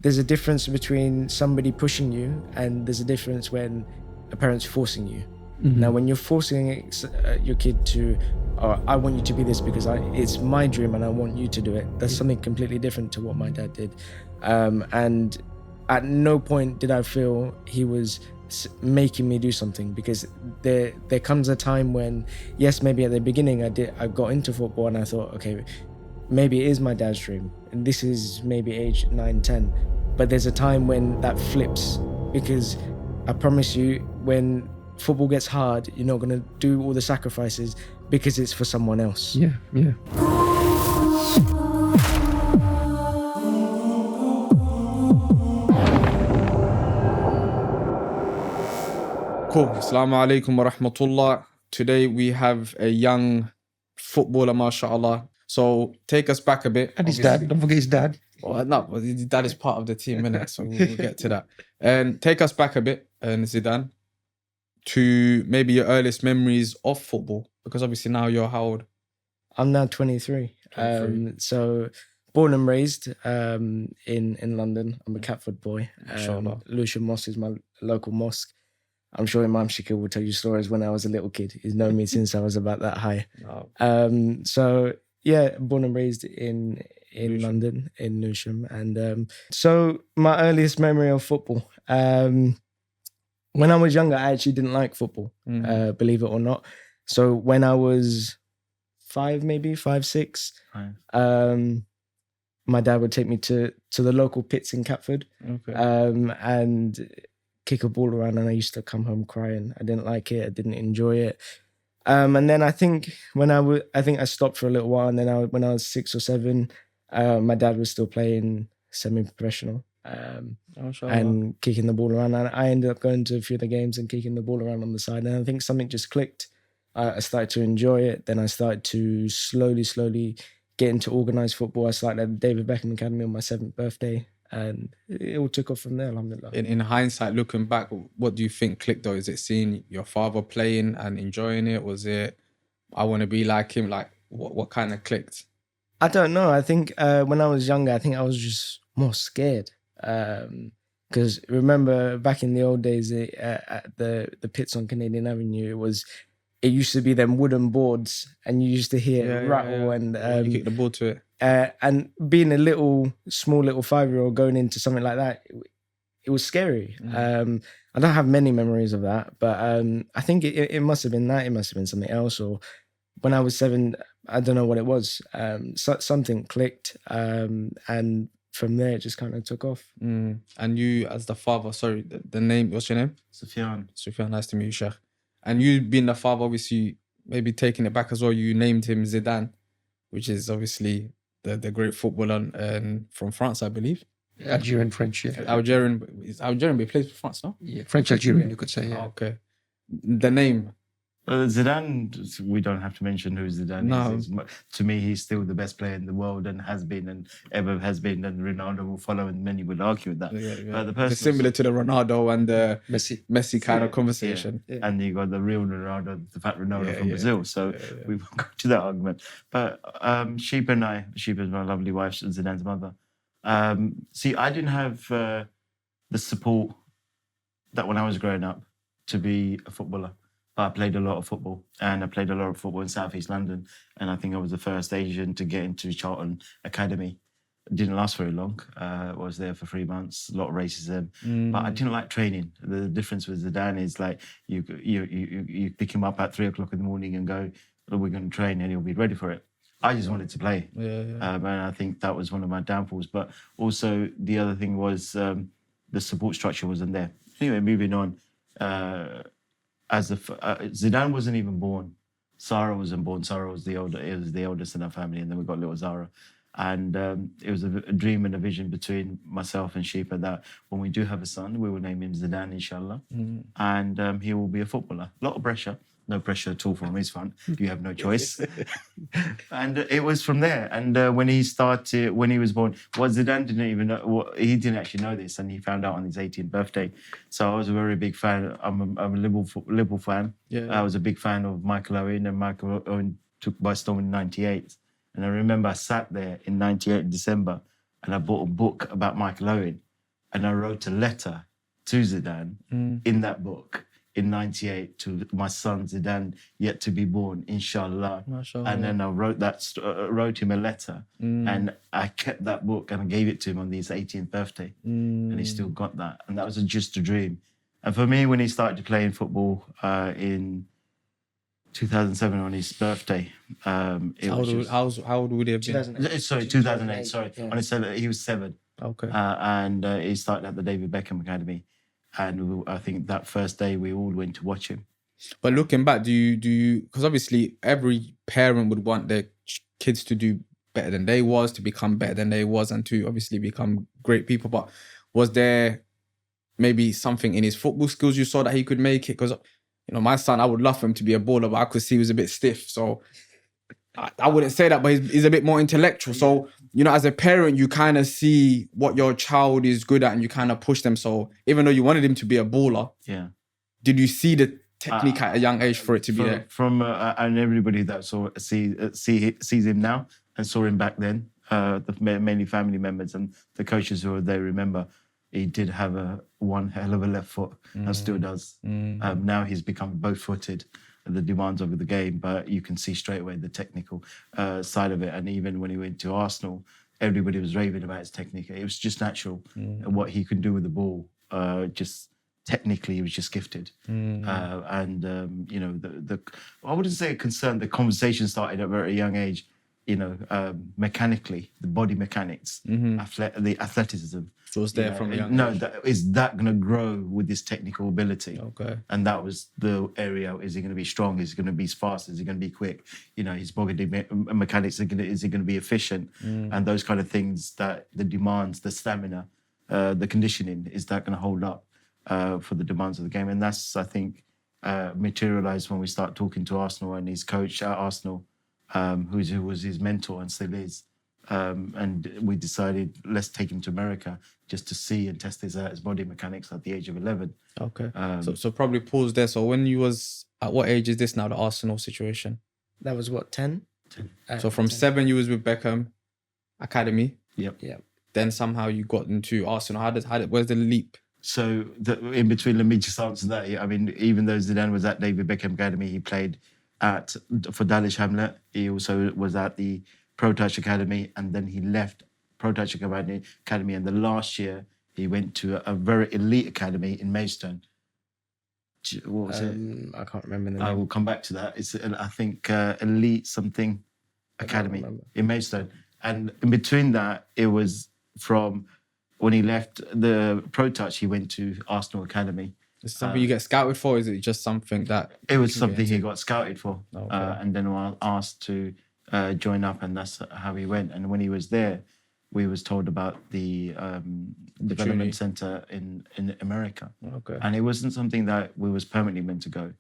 there's a difference between somebody pushing you and there's a difference when a parent's forcing you. Now, when you're forcing your kid to, I want you to be this because it's my dream and I want you to do it, that's something completely different to what my dad did. And at no point did I feel he was making me do something, because there comes a time when, yes, maybe at the beginning I got into football and I thought, okay, maybe it is my dad's dream and this is maybe age 9, 10, but there's a time when that flips, because I promise you, when football gets hard, you're not going to do all the sacrifices because it's for someone else. Yeah. Cool. Assalamu alaikum wa rahmatullah. Today we have a young footballer, mashallah. So take us back a bit. And his dad. Don't forget his dad. Well, no, his dad is part of the team, innit? So we'll get to that. And take us back a bit, Zidan, to maybe your earliest memories of football, because obviously now you're how old? I'm now 23. So born and raised in London. I'm a Catford boy. Lucian Mosque is my local mosque. I'm sure Imam Shakir will tell you stories when I was a little kid. He's known me since I was about that high. Oh. So yeah, born and raised in London, in Lewisham. And so my earliest memory of football, when I was younger, I actually didn't like football, believe it or not. So when I was 5, 6, my dad would take me to the local pits in Catford, and kick a ball around, and I used to come home crying. I didn't like it. I didn't enjoy it. And then I think I stopped for a little while, and then when I was 6 or 7, my dad was still playing semi-professional. And kicking the ball around, and I ended up going to a few of the games and kicking the ball around on the side, and I think something just clicked. I started to enjoy it. Then I started to slowly get into organised football. I started at the David Beckham Academy on my 7th birthday, and it all took off from there, alhamdulillah. In hindsight, looking back, what do you think clicked though? Is it seeing your father playing and enjoying it? Was it, I want to be like him? Like what kind of clicked? I don't know. I think when I was younger, I think I was just more scared. Because remember back in the old days at the pits on Canadian Avenue, it used to be them wooden boards, and you used to hear rattle and you kick the ball to it. And being a small little 5-year-old going into something like that, it was scary. I don't have many memories of that, but I think it must have been that. It must have been something else. Or when I was 7, I don't know what it was. Something clicked, and from there, it just kind of took off. And you, as the father, sorry, the name, what's your name? Sufyan, nice to meet you, Sheikh. And you being the father, obviously, maybe taking it back as well, you named him Zidan, which is obviously the great footballer from France, I believe. Algerian, French, yeah. Algerian, but he plays for France, no? Yeah, French-Algerian, you could say, yeah. Okay. The name? Zidan, we don't have to mention who Zidan is. To me, he's still the best player in the world and has been and ever has been, and Ronaldo will follow, and many would argue with that. It's similar to the Ronaldo and the Messi kind of conversation. Yeah. And you got the real Ronaldo, the fat Ronaldo from Brazil. So we won't go to that argument. But Sheepa is my lovely wife, Zidan's mother. See, I didn't have the support that when I was growing up to be a footballer. I played a lot of football, and I played a lot of football in South East London, and I think I was the first Asian to get into Charlton Academy. It didn't last very long. I was there for 3 months, a lot of racism, but I didn't like training. The difference with Zidan is like you pick him up at 3 o'clock in the morning and go, oh, we're going to train, and he'll be ready for it. I just wanted to play, and I think that was one of my downfalls. But also the other thing was the support structure wasn't there. Anyway, moving on. Zidan wasn't even born. Sarah wasn't born. Sarah was the eldest in our family, and then we got little Zara. And it was a dream and a vision between myself and Sheepa that when we do have a son, we will name him Zidan, inshallah. And he will be a footballer. A lot of pressure. No pressure at all from his front. You have no choice. And it was from there. And when he was born, Zidan didn't even know, he didn't actually know this, and he found out on his 18th birthday. So I was a very big fan. I'm a Liverpool fan. I was a big fan of Michael Owen, and Michael Owen took by storm in 98. And I remember I sat there in 98 in December, and I bought a book about Michael Owen. And I wrote a letter to Zidan in that book in 98 to my son Zidan, yet to be born, inshallah. Mashallah. And then I wrote him a letter, and I kept that book and I gave it to him on his 18th birthday, and he still got that. And that was just a dream. And for me, when he started playing football in 2007 on his birthday, how old would he have been? 2008. Sorry, yeah. on his he was 7. Okay. And he started at the David Beckham Academy, and I think that first day we all went to watch him. But looking back, do you? Because obviously every parent would want their kids to do better than they was, to become better than they was, and to obviously become great people. But was there maybe something in his football skills you saw that he could make it? Because my son, I would love for him to be a baller, but I could see he was a bit stiff. So I wouldn't say that, but he's a bit more intellectual. So, as a parent, you kind of see what your child is good at and you kind of push them. So even though you wanted him to be a baller, did you see the technique at a young age for it to be there? And everybody that sees him now and saw him back then, mainly family members and the coaches who were there, remember, he did have one hell of a left foot and still does. Now he's become both-footed, the demands of the game, but you can see straight away the technical side of it. And even when he went to Arsenal, everybody was raving about his technique. It was just natural. What he can do with the ball, just technically, he was just gifted. I wouldn't say a concern. The conversation started at a very young age. Mechanically, the body mechanics, the athleticism. So it's there from a young age. Is that going to grow with this technical ability? Okay. And that was the area. Is he going to be strong? Is he going to be fast? Is he going to be quick? His body mechanics, is he going to be efficient? And those kind of things, that the demands, the stamina, the conditioning, is that going to hold up for the demands of the game? And that's, I think, materialized when we start talking to Arsenal and his coach at Arsenal, who was his mentor and still is. And we decided, let's take him to America just to see and test his body mechanics at the age of 11. Okay. So probably pause there. So when you was, at what age is this now, the Arsenal situation? That was what, 10? So from 10. 7, you was with Beckham Academy. Yep. Then somehow you got into Arsenal. Where's the leap? So in between, let me just answer that. I mean, even though Zidan was at David Beckham Academy, he played for Dalish Hamlet. He also was at the Pro Touch Academy, and then he left Pro Touch Academy, and the last year he went to a very elite academy in Maidstone. What was it? I can't remember the name. I will come back to that. It's, I think, Elite something Academy in Maidstone. And in between that, it was from when he left the Pro Touch, he went to Arsenal Academy. Is it something you get scouted for? Or is it just something that... It was something he got scouted for. Okay. And then I was asked to join up, and that's how he went. And when he was there, we was told about the development center in America. Okay. And it wasn't something that we was permanently meant to go.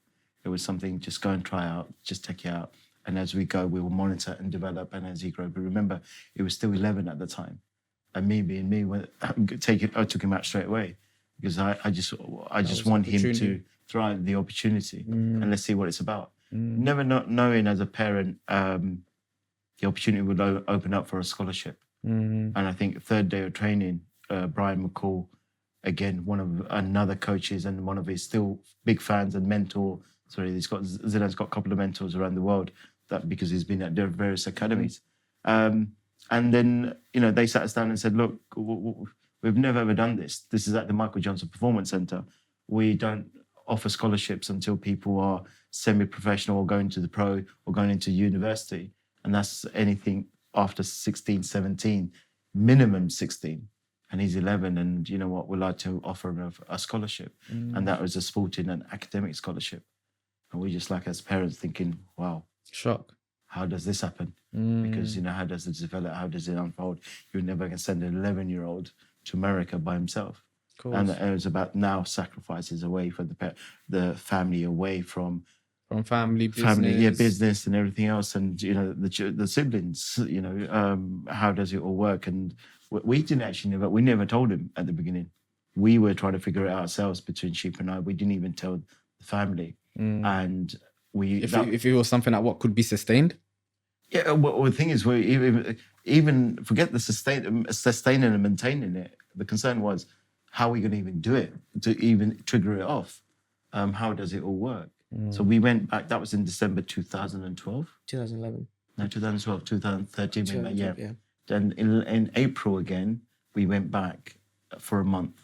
It was something, just go and try out, just take it out. And as we go, we will monitor and develop, and as he grow. But remember, he was still 11 at the time. And me being me, I took him out straight away, because I just want him to thrive the opportunity, and let's see what it's about. Never not knowing as a parent, the opportunity would open up for a scholarship. And I think third day of training, Brian McCall, again, one of another coaches and one of his still big fans and mentor. Sorry, Zidan's got a couple of mentors around the world, that because he's been at their various academies. And then, they sat us down and said, look, we've never ever done this. This is at the Michael Johnson Performance Centre. We don't offer scholarships until people are semi-professional or going to the pro or going into university. And that's anything after 16, 17, minimum 16. And he's 11, and you know what? We'd like to offer him a scholarship. And that was a sporting and academic scholarship. And we just, like, as parents, thinking, wow. Shock. How does this happen? Because, how does it develop? How does it unfold? You're never going to send an 11-year-old to America by himself. And it was about now sacrifices away from the family, away from family, business. Business and everything else. And, the siblings, how does it all work? And we didn't actually know, but we never told him at the beginning. We were trying to figure it out ourselves between Sheep and I. We didn't even tell the family. And if it was something that what could be sustained? Yeah, well, the thing is, we even forget the sustaining and maintaining it. The concern was, how are we going to even do it to even trigger it off? How does it all work? So we went back. That was in December 2012. 2011. No, 2012, 2013. We went, 2012, yeah. Then in April again, we went back for a month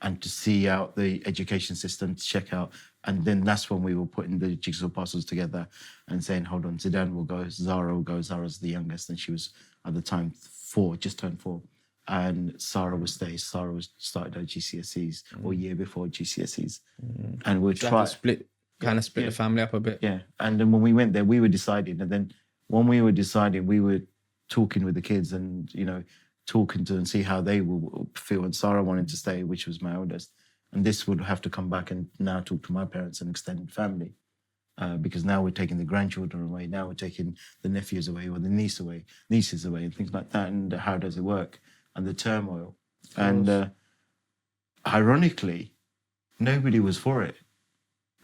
and to see out the education system, to check out. And then that's when we were putting the jigsaw puzzles together and saying, hold on, Zidan will go, Zara will go. Zara's the youngest, and she was at the time 4, just turned 4. And Sarah will stay. Sarah was started her GCSEs or year before GCSEs. And we'll try to split the family up a bit. Yeah. And then when we went there, we were deciding. And then when we were deciding, we were talking with the kids and, you know, talking to them, see how they will feel. And Sarah wanted to stay, which was my eldest. And this would have to come back and now talk to my parents and extended family. Because now we're taking the grandchildren away. Now we're taking the nephews away or the nieces away and things like that. And how does it work? And the turmoil. And ironically, nobody was for it.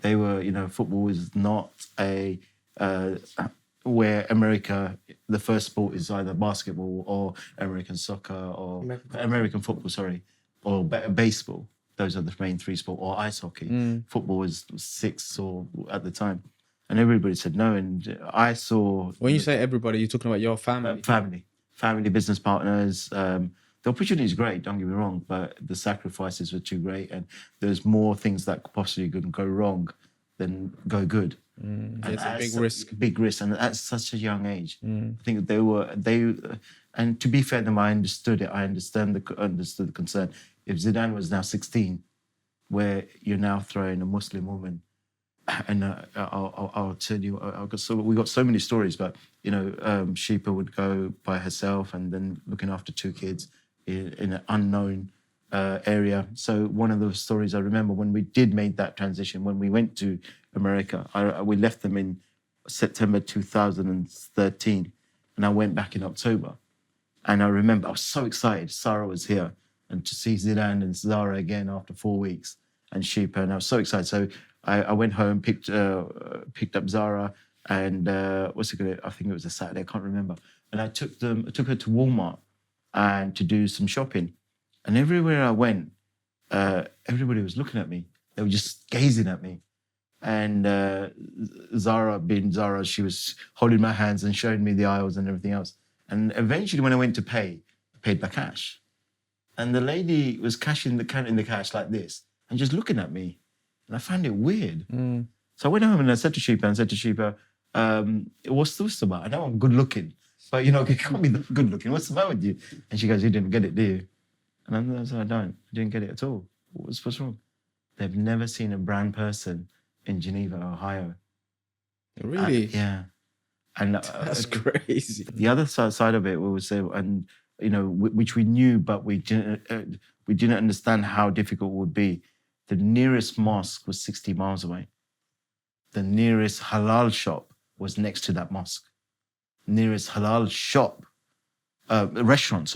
They were, you know, football is not a where America, the first sport is either basketball or American soccer or American football, sorry, or baseball. Those are the main 3 sports, or ice hockey. Football was 6 or at the time. And everybody said no. And I saw... When you say everybody, you're talking about your family? Family, business partners. The opportunity is great, don't get me wrong, but the sacrifices were too great. And there's more things that possibly could go wrong than go good. It's a big risk. Big risk. And at such a young age. I think and to be fair to them, I understood it. I understood the concern. If Zidan was now 16, where you're now throwing a Muslim woman, and I'll tell you, we got so many stories, but, you know, Sheepa would go by herself and then looking after 2 kids in an unknown area. So one of those stories I remember when we did make that transition, when we went to America, we left them in September 2013, and I went back in October. And I remember I was so excited. Sarah was here, and to see Zidan and Zara again after 4 weeks, and Sheepa, and I was so excited. So I went home, picked up Zara, and I think it was a Saturday, I can't remember. And I took her to Walmart and to do some shopping. And everywhere I went, everybody was looking at me. They were just gazing at me. And Zara, being Zara, she was holding my hands and showing me the aisles and everything else. And eventually when I went to pay, I paid by cash. And the lady was counting the cash like this and just looking at me. And I found it weird. So I went home and I said to Sheepa, what's this about? I know I'm good looking, but, you know, you can't be good looking. What's the matter with you? And she goes, you didn't get it, do you? And I said, I didn't get it at all. What's wrong? They've never seen a brown person in Geneva, Ohio. Really? Yeah. And that's crazy. The other side of it, we would say, and, you know, which we knew, but we didn't understand how difficult it would be. The nearest mosque was 60 miles away. The nearest halal shop was next to that mosque. Nearest halal shop, restaurant,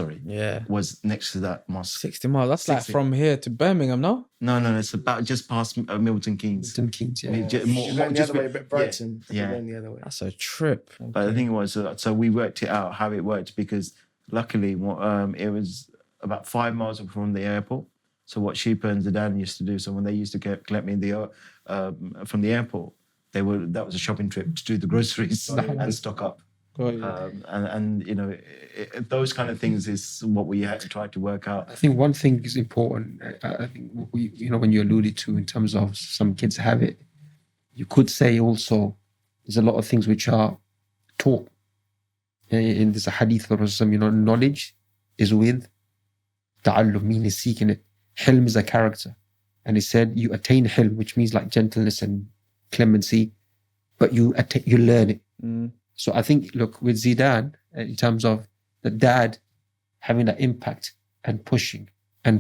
was next to that mosque. 60 miles. That's 60. Like from here to Birmingham, no? No. It's about just past Milton Keynes. Milton Keynes, yeah. More the other way, but Brighton. Yeah. The other way. That's a trip. Okay. But the thing was, so we worked it out how it worked because luckily it was about 5 miles from the airport. So what Sheepa and Zidan used to do, so when they used to collect me from the airport, that was a shopping trip to do the groceries and stock up. And you know, those kind of things is what we had to try to work out. I think one thing is important. I think when you alluded to in terms of some kids have it, you could say also there's a lot of things which are taught. And there's a hadith or some, knowledge is with ta'allum, meaning seeking it. Hilm is a character. And he said you attain hilm, which means like gentleness and clemency, but you learn it. So I think, look, with Zidan, in terms of the dad having that impact and pushing, for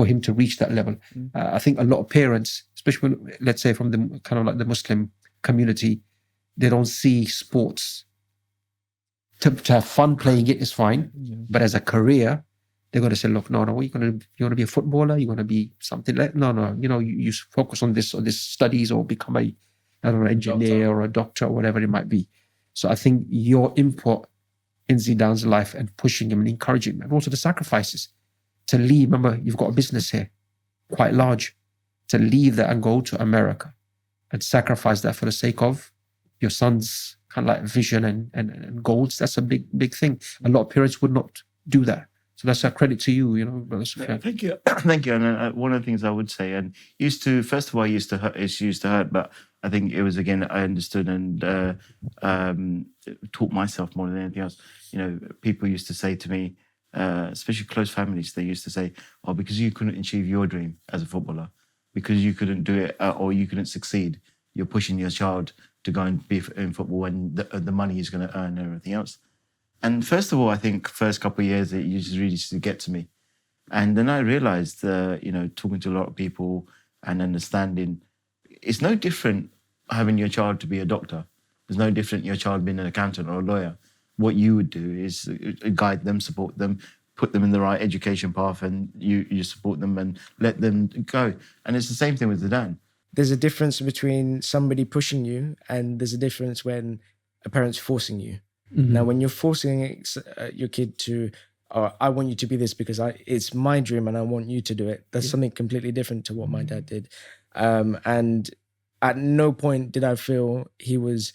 him to reach that level. I think a lot of parents, especially when, let's say from the kind of like the Muslim community, they don't see sports. To have fun playing it is fine, but as a career, they're going to say, look, no, what are you going to do? You want to be a footballer? You want to be something like, no, you focus on this or this studies or become an engineer or a doctor or whatever it might be. So I think your input in Zidan's life and pushing him and encouraging him and also the sacrifices. to leave, remember, you've got a business here, quite large, to leave that and go to America and sacrifice that for the sake of your son's kind of like vision and goals. That's a big thing. A lot of parents would not do that. So that's a credit to you, Brother Sufyan. Thank you. Thank you. And one of the things I would say, and first of all, it used to hurt, but I think it was, again, I understood and taught myself more than anything else. People used to say to me, especially close families, they used to say, oh, because you couldn't achieve your dream as a footballer, because you couldn't do it or you couldn't succeed, you're pushing your child to go and be in football when the money is going to earn and everything else. And first of all, I think first couple of years, it used to get to me. And then I realized, talking to a lot of people and understanding, it's no different having your child to be a doctor. It's no different your child being an accountant or a lawyer. What you would do is guide them, support them, put them in the right education path, and you support them and let them go. And it's the same thing with Zidan. There's a difference between somebody pushing you, and there's a difference when a parent's forcing you. Now, when you're forcing your kid to, I want you to be this because it's my dream and I want you to do it, that's something completely different to what my dad did. And at no point did I feel he was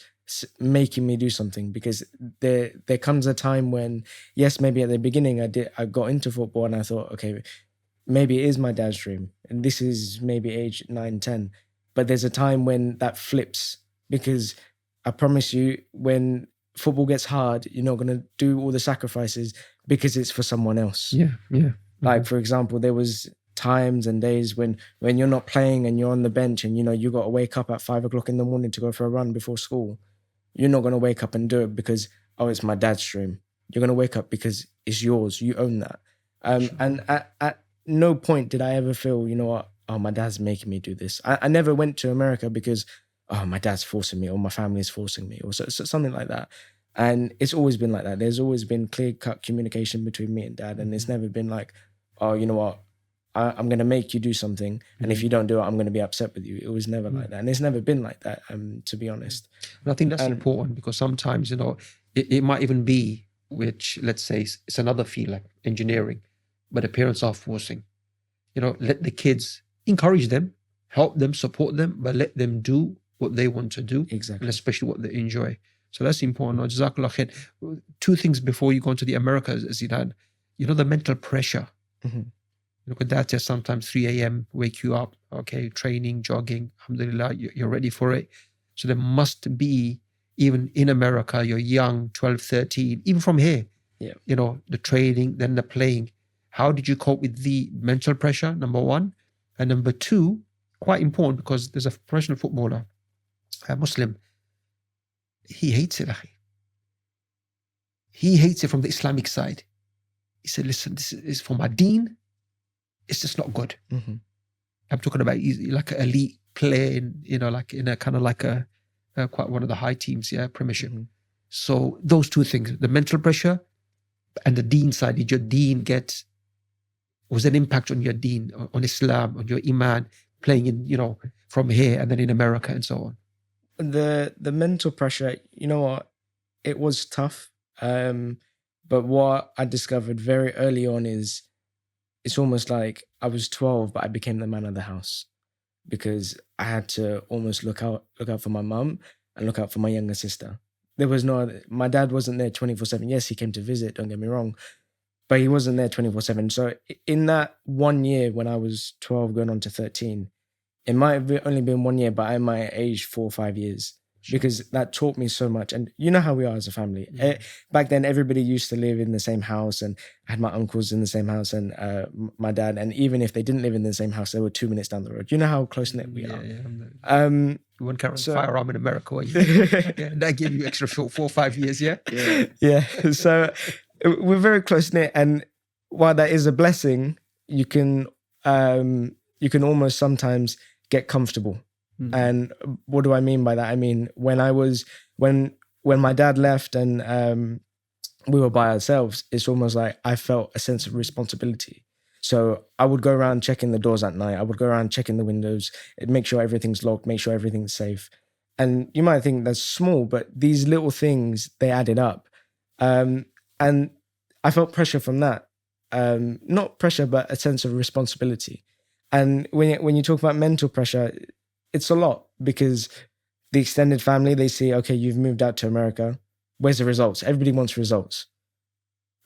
making me do something, because there comes a time when, yes, maybe at the beginning I got into football and I thought, okay, maybe it is my dad's dream. And this is maybe age 9, 10. But there's a time when that flips, because I promise you, when football gets hard, you're not going to do all the sacrifices because it's for someone else. Yeah. Like, for example, there was times and days when you're not playing and you're on the bench and, you got to wake up at 5 o'clock in the morning to go for a run before school. You're not going to wake up and do it because, it's my dad's dream. You're going to wake up because it's yours. You own that. And at no point did I ever feel, my dad's making me do this. I never went to America because, my dad's forcing me or my family is forcing me or something like that. And it's always been like that. There's always been clear-cut communication between me and dad. And it's never been like, oh, you know what, I'm going to make you do something. And if you don't do it, I'm going to be upset with you. It was never like that. And it's never been like that, to be honest. And I think that's important, because sometimes, it might even be, which, let's say, it's another field like engineering, but the parents are forcing. Let the kids, encourage them, help them, support them, but let them do what they want to do. Exactly. And especially what they enjoy. So that's important. Jazakallah khair. 2 things before you go into the Americas, Zidan. The mental pressure. Look at that, sometimes 3 a.m. wake you up, okay, training, jogging, alhamdulillah, you're ready for it. So there must be, even in America, you're young, 12, 13, even from here, the training, then the playing. How did you cope with the mental pressure, number 1? And number 2, quite important, because there's a professional footballer, a Muslim, he hates it. He hates it from the Islamic side. He said, listen, this is for my deen. It's just not good. I'm talking about like an elite player, like in a kind of like a quite one of the high teams, Premiership. So those 2 things, the mental pressure and the deen side. Did your deen was an impact on your deen, on Islam, on your iman, playing in, from here and then in America and so on? The mental pressure, you know what, it was tough. But what I discovered very early on is, it's almost like I was 12, but I became the man of the house, because I had to almost look out for my mum and look out for my younger sister. My dad wasn't there 24/7. Yes, he came to visit, don't get me wrong, but he wasn't there 24/7. So in that 1 year when I was 12 going on to 13, it might have only been 1 year, but I might have aged 4 or 5 years. Because that taught me so much. And you know how we are as a family. Back then, everybody used to live in the same house, and I had my uncles in the same house and my dad. And even if they didn't live in the same house, they were 2 minutes down the road. You know how close-knit we are. You wouldn't carry a firearm in America, were you? That gave you extra 4 or 5 years, Yeah. So we're very close-knit. And while that is a blessing, you can almost sometimes get comfortable. And what do I mean by that? I mean, when my dad left and we were by ourselves, it's almost like I felt a sense of responsibility. So I would go around checking the doors at night. I would go around checking the windows, make sure everything's locked, make sure everything's safe. And you might think that's small, but these little things, they added up. And I felt pressure from that. not pressure, but a sense of responsibility. And when you talk about mental pressure, it's a lot, because the extended family, they see, okay, you've moved out to America. Where's the results? Everybody wants results.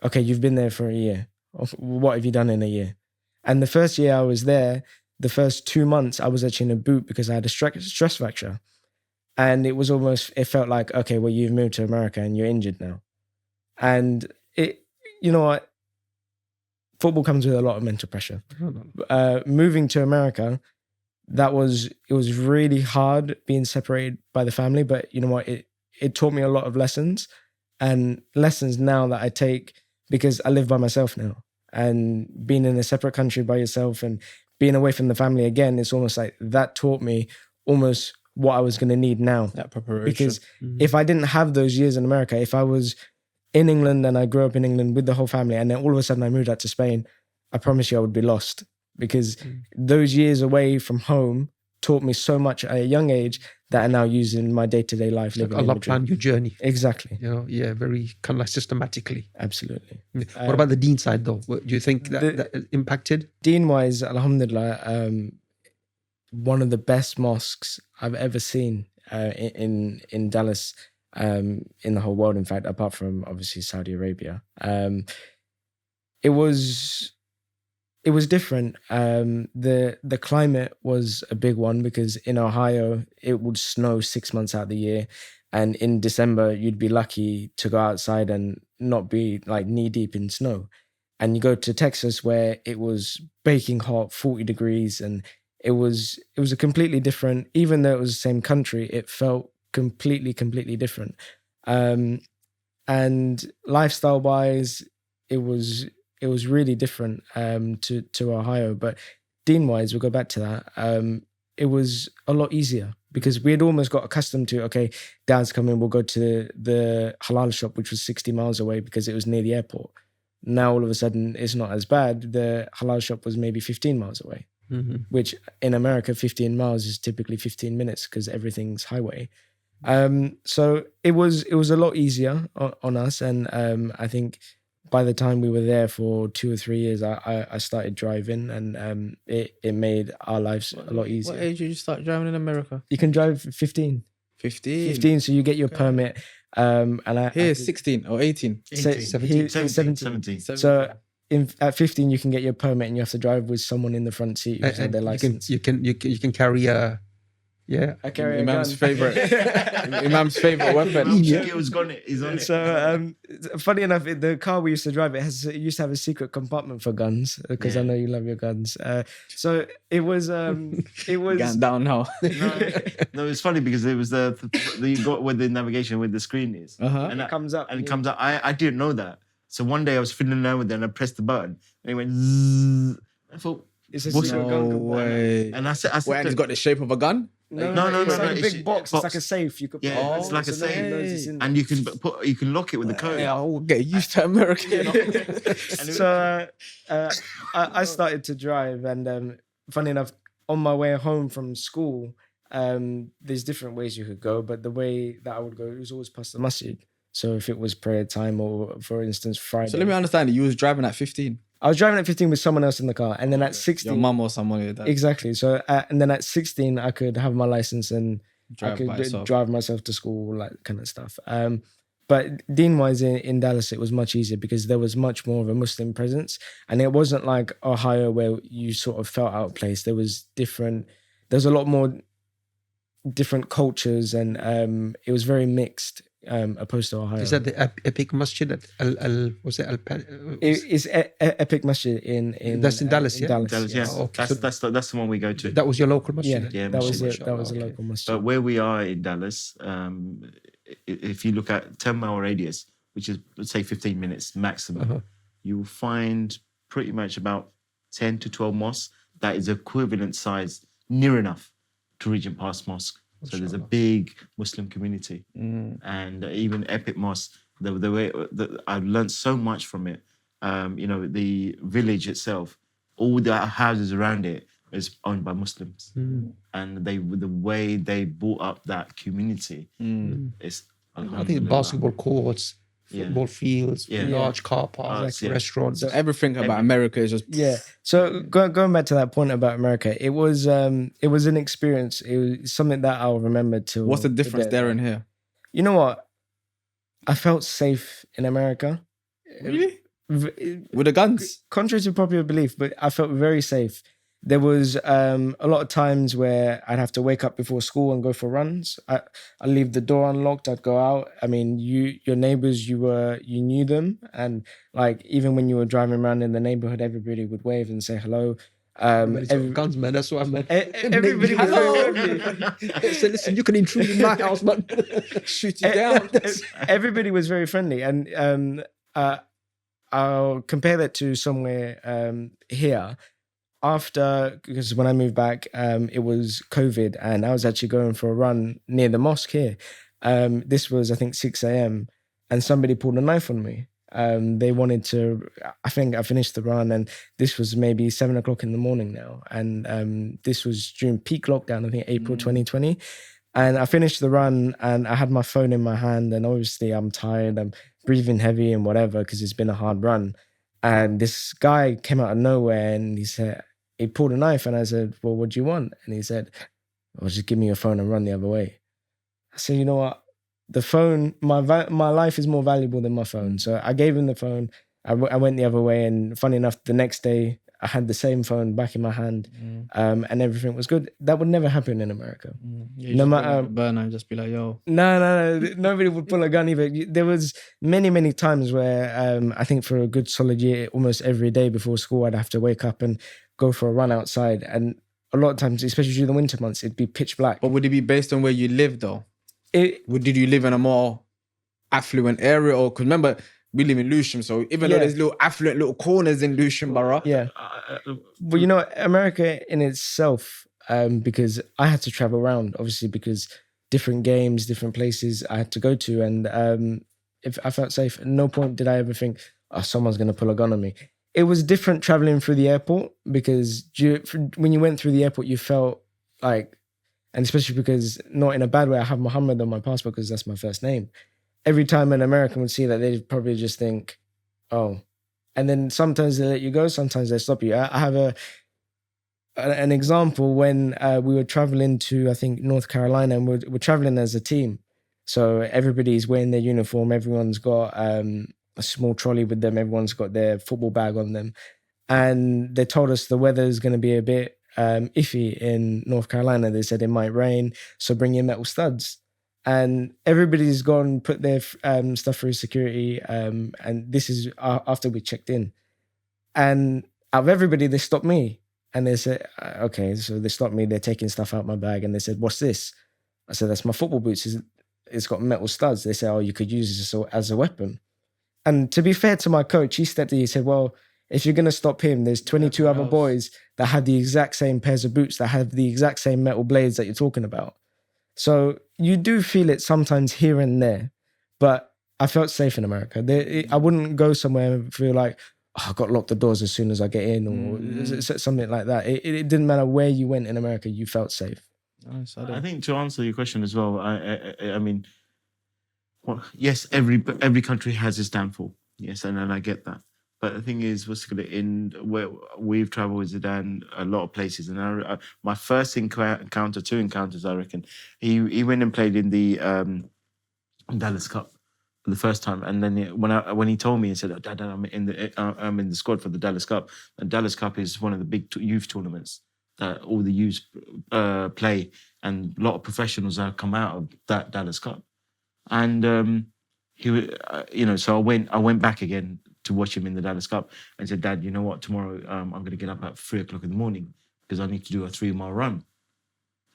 Okay, you've been there for a year. What have you done in a year? And the first year I was there, the first 2 months, I was actually in a boot because I had a stress fracture. And it felt like, okay, well, you've moved to America and you're injured now. And you know what? Football comes with a lot of mental pressure. Moving to America, it was really hard being separated by the family, but you know what? It taught me a lot of lessons, and lessons now that I take, because I live by myself now, and being in a separate country by yourself and being away from the family again, it's almost like that taught me almost what I was going to need now. That preparation. Because if I didn't have those years in America, if I was in England and I grew up in England with the whole family, and then all of a sudden I moved out to Spain, I promise you I would be lost, because those years away from home taught me so much at a young age that I now use in my day-to-day life. Like Allah planned your journey. Exactly. Very kind of like systematically. Absolutely. What about the deen side though? Do you think that impacted? Deen-wise, alhamdulillah, one of the best mosques I've ever seen in Dallas, in the whole world, in fact, apart from obviously Saudi Arabia. It was different. The climate was a big one, because in Ohio it would snow 6 months out of the year, and in December you'd be lucky to go outside and not be like knee deep in snow. And you go to Texas where it was baking hot, 40 degrees, and it was a completely different. Even though it was the same country, it felt completely different. And lifestyle wise, it was really different to Ohio. But deen wise, we'll go back to that. It was a lot easier, because we had almost got accustomed to, okay, Dad's coming, we'll go to the halal shop, which was 60 miles away because it was near the airport. Now all of a sudden it's not as bad. The halal shop was maybe 15 miles away, which in America 15 miles is typically 15 minutes because everything's highway. So it was a lot easier on us, and I think by the time we were there for 2 or 3 years, I started driving, and it made our lives a lot easier. What age did you start driving in America? You can drive 15. 15. So you get your permit. And Here, 16 or 18. 17. So at 15, you can get your permit, and you have to drive with someone in the front seat who's had their license. You can carry a. Yeah, I carry Imam's a gun. Imam's favorite weapon. He's on it. So funny enough, the car we used to drive, it used to have a secret compartment for guns, because I know you love your guns. So it was Going down now. No, it's funny because it was you got where the navigation, where the screen is, and it comes up. and it comes up. I didn't know that. So one day I was fiddling around with it, and I pressed the button, and it went zzz. I thought, It's a what's secret it? gun No compartment. way. And I said, Wait, it's got the shape of a gun? No, no, it's like a it's- big box. It's like a safe. You could Yeah, it's like a so nobody knows safe. it's in there. And you can lock it with the code. Yeah, I'll get used to America. You know? So I started to drive, and funny enough, on my way home from school, there's different ways you could go, but the way that I would go, it was always past the masjid. So if it was prayer time, or for instance Friday, So let me understand. You was driving at 15. I was driving at 15 with someone else in the car, and then at 16, Your mum or someone like that. exactly. So and then at 16, I could have my license and Drive I could by yourself. drive myself to school, like kind of stuff. But deen-wise in Dallas, it was much easier because there was much more of a Muslim presence, and it wasn't like Ohio where you sort of felt out of place. There was a lot more different cultures, and it was very mixed. Opposed to Ohio. Is that the Epic Masjid at was it It's Epic Masjid in That's in Dallas, yeah? Dallas, yeah. Oh, okay. That's the one we go to. that was your local masjid? Yeah, Yeah, that was masjid. that was a Okay. local masjid. But where we are in Dallas, if you look at 10-mile radius, which is, let's say, 15 minutes maximum, you will find pretty much about 10 to 12 mosques that is equivalent size, near enough to Regent Pass Mosque. So there's a big Muslim community. And even Epic Mosque, the way that I've learned so much from it. The village itself, all the houses around it is owned by Muslims. And the way they brought up that community is, I think basketball courts, football fields, large car parks, restaurants. So everything about America is just So going back to that point about America, it was an experience. It was something that I'll remember till. What's the difference there and here? You know what? I felt safe in America. Really? With the guns? Contrary to popular belief, but I felt very safe. There was a lot of times where I'd have to wake up before school and go for runs. I'd leave the door unlocked. I'd go out. I mean, your neighbors, you knew them, and like even when you were driving around in the neighborhood, everybody would wave and say hello. Guns, man. That's what I meant. Everybody was very friendly. So listen, you can intrude in my house, but shoot you down. Everybody was very friendly, and I'll compare that to somewhere here. Because when I moved back, it was COVID, and I was actually going for a run near the mosque here. This was, I think, 6 a.m. and somebody pulled a knife on me. They wanted to, I think I finished the run, and this was maybe 7 o'clock in the morning now. And this was during peak lockdown, I think April 2020. And I finished the run and I had my phone in my hand, and obviously I'm tired, I'm breathing heavy and whatever, because it's been a hard run. And this guy came out of nowhere and he pulled a knife, and I said, well, what do you want? And he said, well, just give me your phone and run the other way. I said, you know what? The phone, my life is more valuable than my phone. So I gave him the phone. I went the other way, and funny enough, the next day I had the same phone back in my hand, and everything was good. That would never happen in America. No matter burner and just be like, yo. No, nobody would pull a gun either. There was many times where I think for a good solid year, almost every day before school, I'd have to wake up and go for a run outside, and a lot of times, especially during the winter months, it'd be pitch black. But would it be based on where you live though? Did you live in a more affluent area? Or because remember, we live in Lewisham, so even though there's little affluent little corners in Lewisham borough. Yeah. Well, you know, America in itself, because I had to travel around, obviously, because different games, different places I had to go to, and if I felt safe, at no point did I ever think, oh, someone's going to pull a gun on me. It was different traveling through the airport, because when you went through the airport, you felt like, and especially because, not in a bad way, I have Muhammad on my passport because that's my first name. Every time an American would see that, they'd probably just think, oh. And then sometimes they let you go, sometimes they stop you. I have an example when we were traveling to, I think, North Carolina, and we're traveling as a team. So everybody's wearing their uniform, everyone's got a small trolley with them, everyone's got their football bag on them. And they told us the weather is going to be a bit iffy in North Carolina. They said it might rain, so bring your metal studs. And everybody's gone, put their stuff through security, and this is after we checked in. And out of everybody, they stopped me. And they said, okay, so they stopped me, they're taking stuff out my bag, and they said, what's this? I said, that's my football boots. It's got metal studs. They said, oh, you could use this as a weapon. And to be fair to my coach, he stepped in, he said, well, if you're going to stop him, there's 22 other boys that had the exact same pairs of boots, that have the exact same metal blades that you're talking about. So you do feel it sometimes here and there, but I felt safe in America. I wouldn't go somewhere and feel like, oh, I got to lock the doors as soon as I get in, or something like that. It didn't matter where you went in America, you felt safe. Nice, I think to answer your question as well, I mean, well, yes, every country has its downfall. Yes, and I get that. But the thing is, in where we've traveled with Zidan, a lot of places, and my first two encounters, I reckon, he went and played in the Dallas Cup for the first time, and then when he told me and said, "Dad, I'm in the squad for the Dallas Cup," and Dallas Cup is one of the big youth tournaments that all the youths play, and a lot of professionals have come out of that Dallas Cup, and so I went back again to watch him in the Dallas Cup, and said, Dad, you know what, tomorrow I'm going to get up at 3 o'clock in the morning because I need to do a 3-mile run.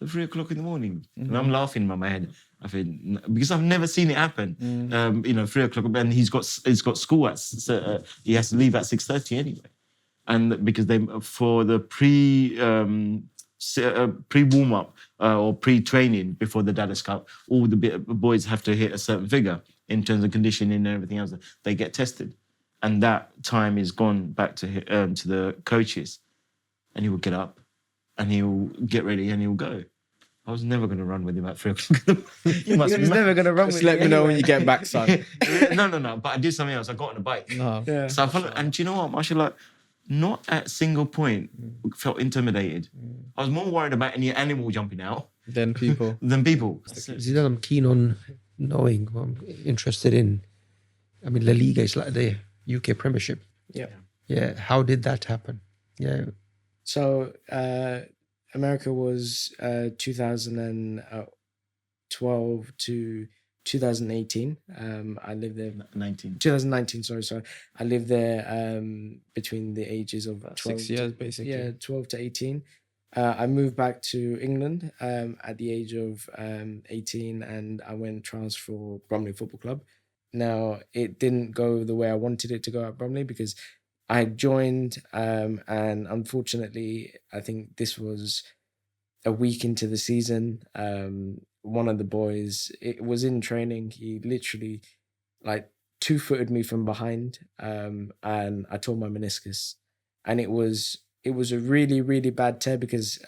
So 3 o'clock in the morning. And I'm laughing in my head. I think, because I've never seen it happen. 3 o'clock, and he's got school he has to leave at 6:30 anyway. And because for the pre-warm-up or pre-training before the Dallas Cup, all the boys have to hit a certain figure in terms of conditioning and everything else. They get tested. And that time is gone back to the coaches. And he will get up and he'll get ready and he'll go. I was never going to run with him at 3 o'clock. You must He was never gonna run Just with let you me know when anyway. you get back, son. No. But I did something else. I got on a bike. No. Yeah. So I followed, and do you know what, mashallah, not at a single point felt intimidated. I was more worried about any animal jumping out Then people. than people. Zidan, I'm keen on knowing, I'm interested in, I mean, La Liga is like the UK Premiership. Yeah. Yeah. How did that happen? Yeah. So America was 2012 to 2018. I lived there. 19. 2019. Sorry. I lived there between the ages of 12 6 years, basically. Yeah, 12 to 18. I moved back to England at the age of 18, and I went trials for Bromley Football Club. Now, it didn't go the way I wanted it to go at Bromley because I joined, and unfortunately, I think this was a week into the season. One of the boys, it was in training. He literally like 2-footed me from behind, and I tore my meniscus. And it was a really, really bad tear because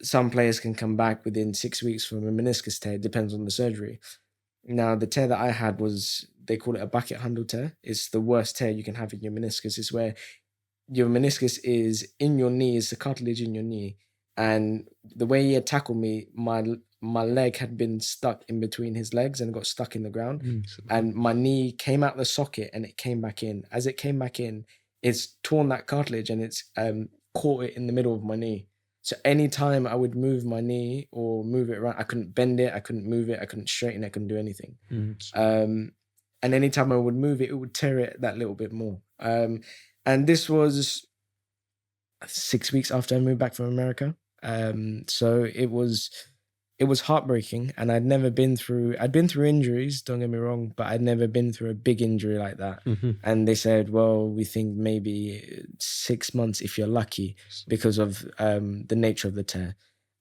some players can come back within 6 weeks from a meniscus tear. It depends on the surgery. Now, the tear that I had was, they call it a bucket handle tear. It's the worst tear you can have in your meniscus. It's where your meniscus is in your knee, it's the cartilage in your knee. And the way he had tackled me, my leg had been stuck in between his legs and got stuck in the ground. And my knee came out the socket and it came back in. As it came back in, it's torn that cartilage and it's caught it in the middle of my knee. So anytime I would move my knee or move it around, I couldn't bend it, I couldn't move it, I couldn't straighten it, I couldn't do anything. And anytime I would move it, it would tear it that little bit more. And this was 6 weeks after I moved back from America. So it was heartbreaking, and I'd been through injuries, don't get me wrong, but I'd never been through a big injury like that. And they said, well, we think maybe 6 months if you're lucky because of the nature of the tear.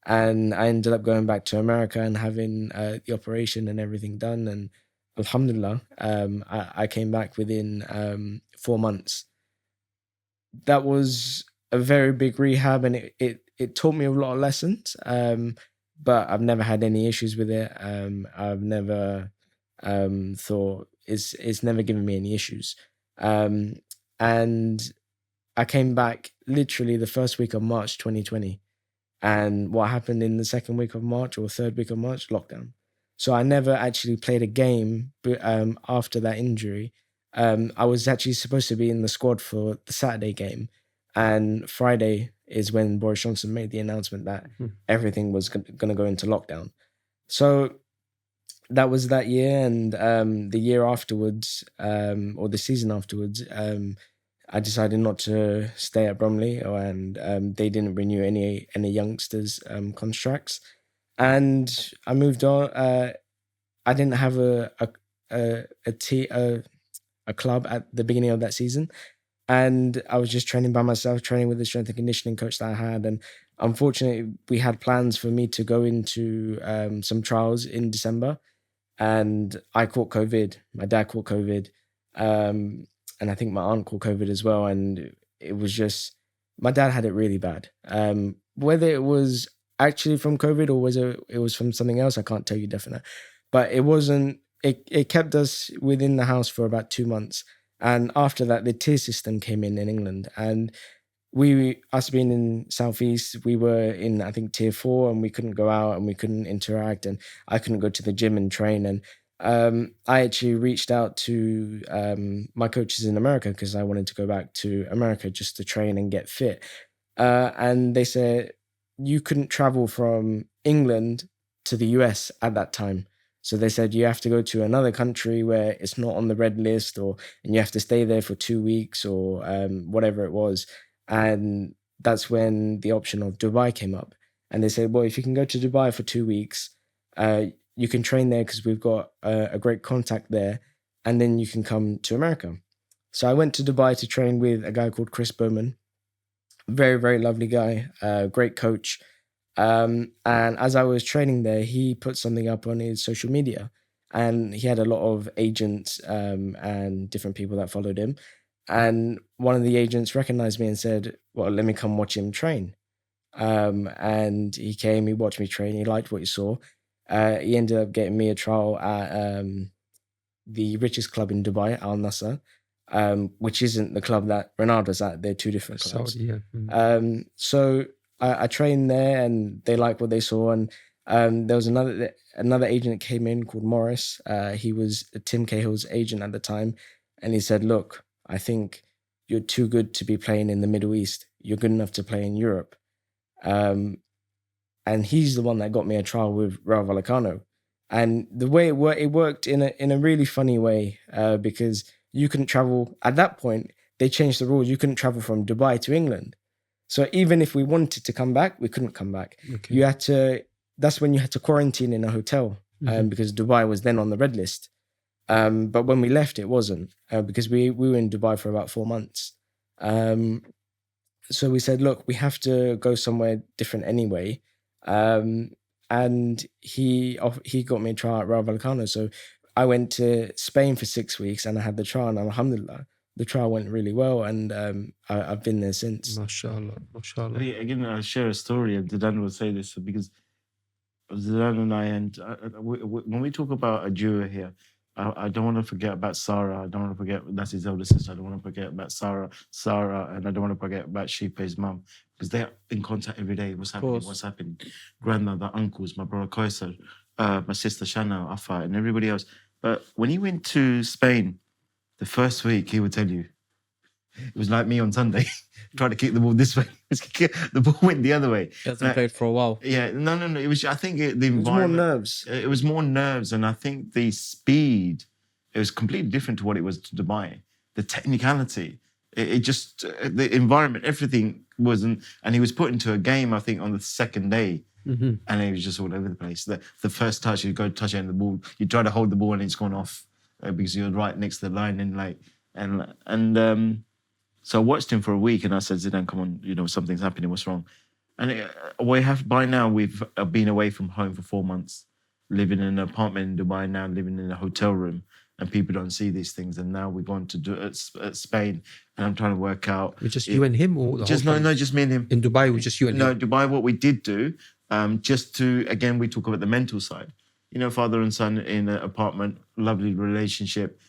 And I ended up going back to America and having the operation and everything done. And alhamdulillah, I came back within 4 months. That was a very big rehab, and it taught me a lot of lessons. But I've never had any issues with it. I've never thought it's never given me any issues. And I came back literally the first week of March 2020. And what happened in the second week of March or third week of March? Lockdown. So I never actually played a game after that injury. I was actually supposed to be in the squad for the Saturday game. And Friday is when Boris Johnson made the announcement that everything was going to go into lockdown. So that was that year. And the year afterwards, or the season afterwards, I decided not to stay at Bromley, and they didn't renew any youngsters' contracts. And I moved on. I didn't have a club at the beginning of that season. And I was just training by myself, training with the strength and conditioning coach that I had. And unfortunately, we had plans for me to go into some trials in December. And I caught COVID. My dad caught COVID. And I think my aunt caught COVID as well. And it was just, my dad had it really bad. Whether it was actually from COVID or it was from something else, I can't tell you definite. But it wasn't, it kept us within the house for about 2 months. And after that, the tier system came in England. And us being in Southeast, we were in, I think, tier 4, and we couldn't go out and we couldn't interact, and I couldn't go to the gym and train. And I actually reached out to my coaches in America because I wanted to go back to America just to train and get fit. And they said, you couldn't travel from England to the US at that time. So they said, you have to go to another country where it's not on the red list, and you have to stay there for 2 weeks or whatever it was. And that's when the option of Dubai came up. And they said, well, if you can go to Dubai for 2 weeks, you can train there because we've got a great contact there. And then you can come to America. So I went to Dubai to train with a guy called Chris Bowman. Very, very lovely guy, great coach. And as I was training there, he put something up on his social media, and he had a lot of agents and different people that followed him. And one of the agents recognized me and said, well, let me come watch him train. And he came, he watched me train, he liked what he saw. He ended up getting me a trial at the richest club in Dubai, Al Nassr, which isn't the club that Ronaldo's at. They're two different clubs. Saudi, yeah. So I trained there, and they liked what they saw. And there was another agent that came in called Morris. He was Tim Cahill's agent at the time, and he said, "Look, I think you're too good to be playing in the Middle East. You're good enough to play in Europe." And he's the one that got me a trial with Rayo Vallecano. And the way it worked in a really funny way, because you couldn't travel at that point. They changed the rules. You couldn't travel from Dubai to England. So even if we wanted to come back, we couldn't come back. Okay. You had to. That's when you had to quarantine in a hotel, because Dubai was then on the red list. But when we left, it wasn't, because we were in Dubai for about 4 months. So we said, look, we have to go somewhere different anyway. And he got me a trial at Rayo Vallecano. So I went to Spain for 6 weeks, and I had the trial, and alhamdulillah, the trial went really well, and I've been there since. MashaAllah, MashaAllah. Again, I'll share a story, and Zidan will say this because Zidan and I, and when we talk about a duo here, I don't want to forget about Sarah. I don't want to forget that's his elder sister. I don't want to forget about Sarah, and I don't want to forget about Shipe's mum, because they're in contact every day. What's happening? What's happening? Grandmother, uncles, my brother Kaisar, my sister Shana, Afa, and everybody else. But when he went to Spain, the first week, he would tell you, it was like me on Sunday, trying to kick the ball this way. The ball went the other way. He hasn't played for a while. Yeah, no. It was. I think the It was more environment. nerves. It was more nerves, and I think the speed. It was completely different to what it was to Dubai. The technicality, it just the environment, everything wasn't. And he was put into a game, I think, on the second day, and he was just all over the place. The first touch, you go touch it, and the ball, you try to hold the ball, and it's gone off because you're right next to the line, and so I watched him for a week, and I said, Zidan, come on, something's happening. What's wrong? And by now we've been away from home for 4 months, living in an apartment in Dubai now, living in a hotel room, and people don't see these things. And now we're going to do it at Spain, and I'm trying to work out. Just you and him, or the just whole no, just me and him. in Dubai, it was just you and No, him. Dubai. What we did do, just to again, we talk about the mental side. Father and son in an apartment, lovely relationship.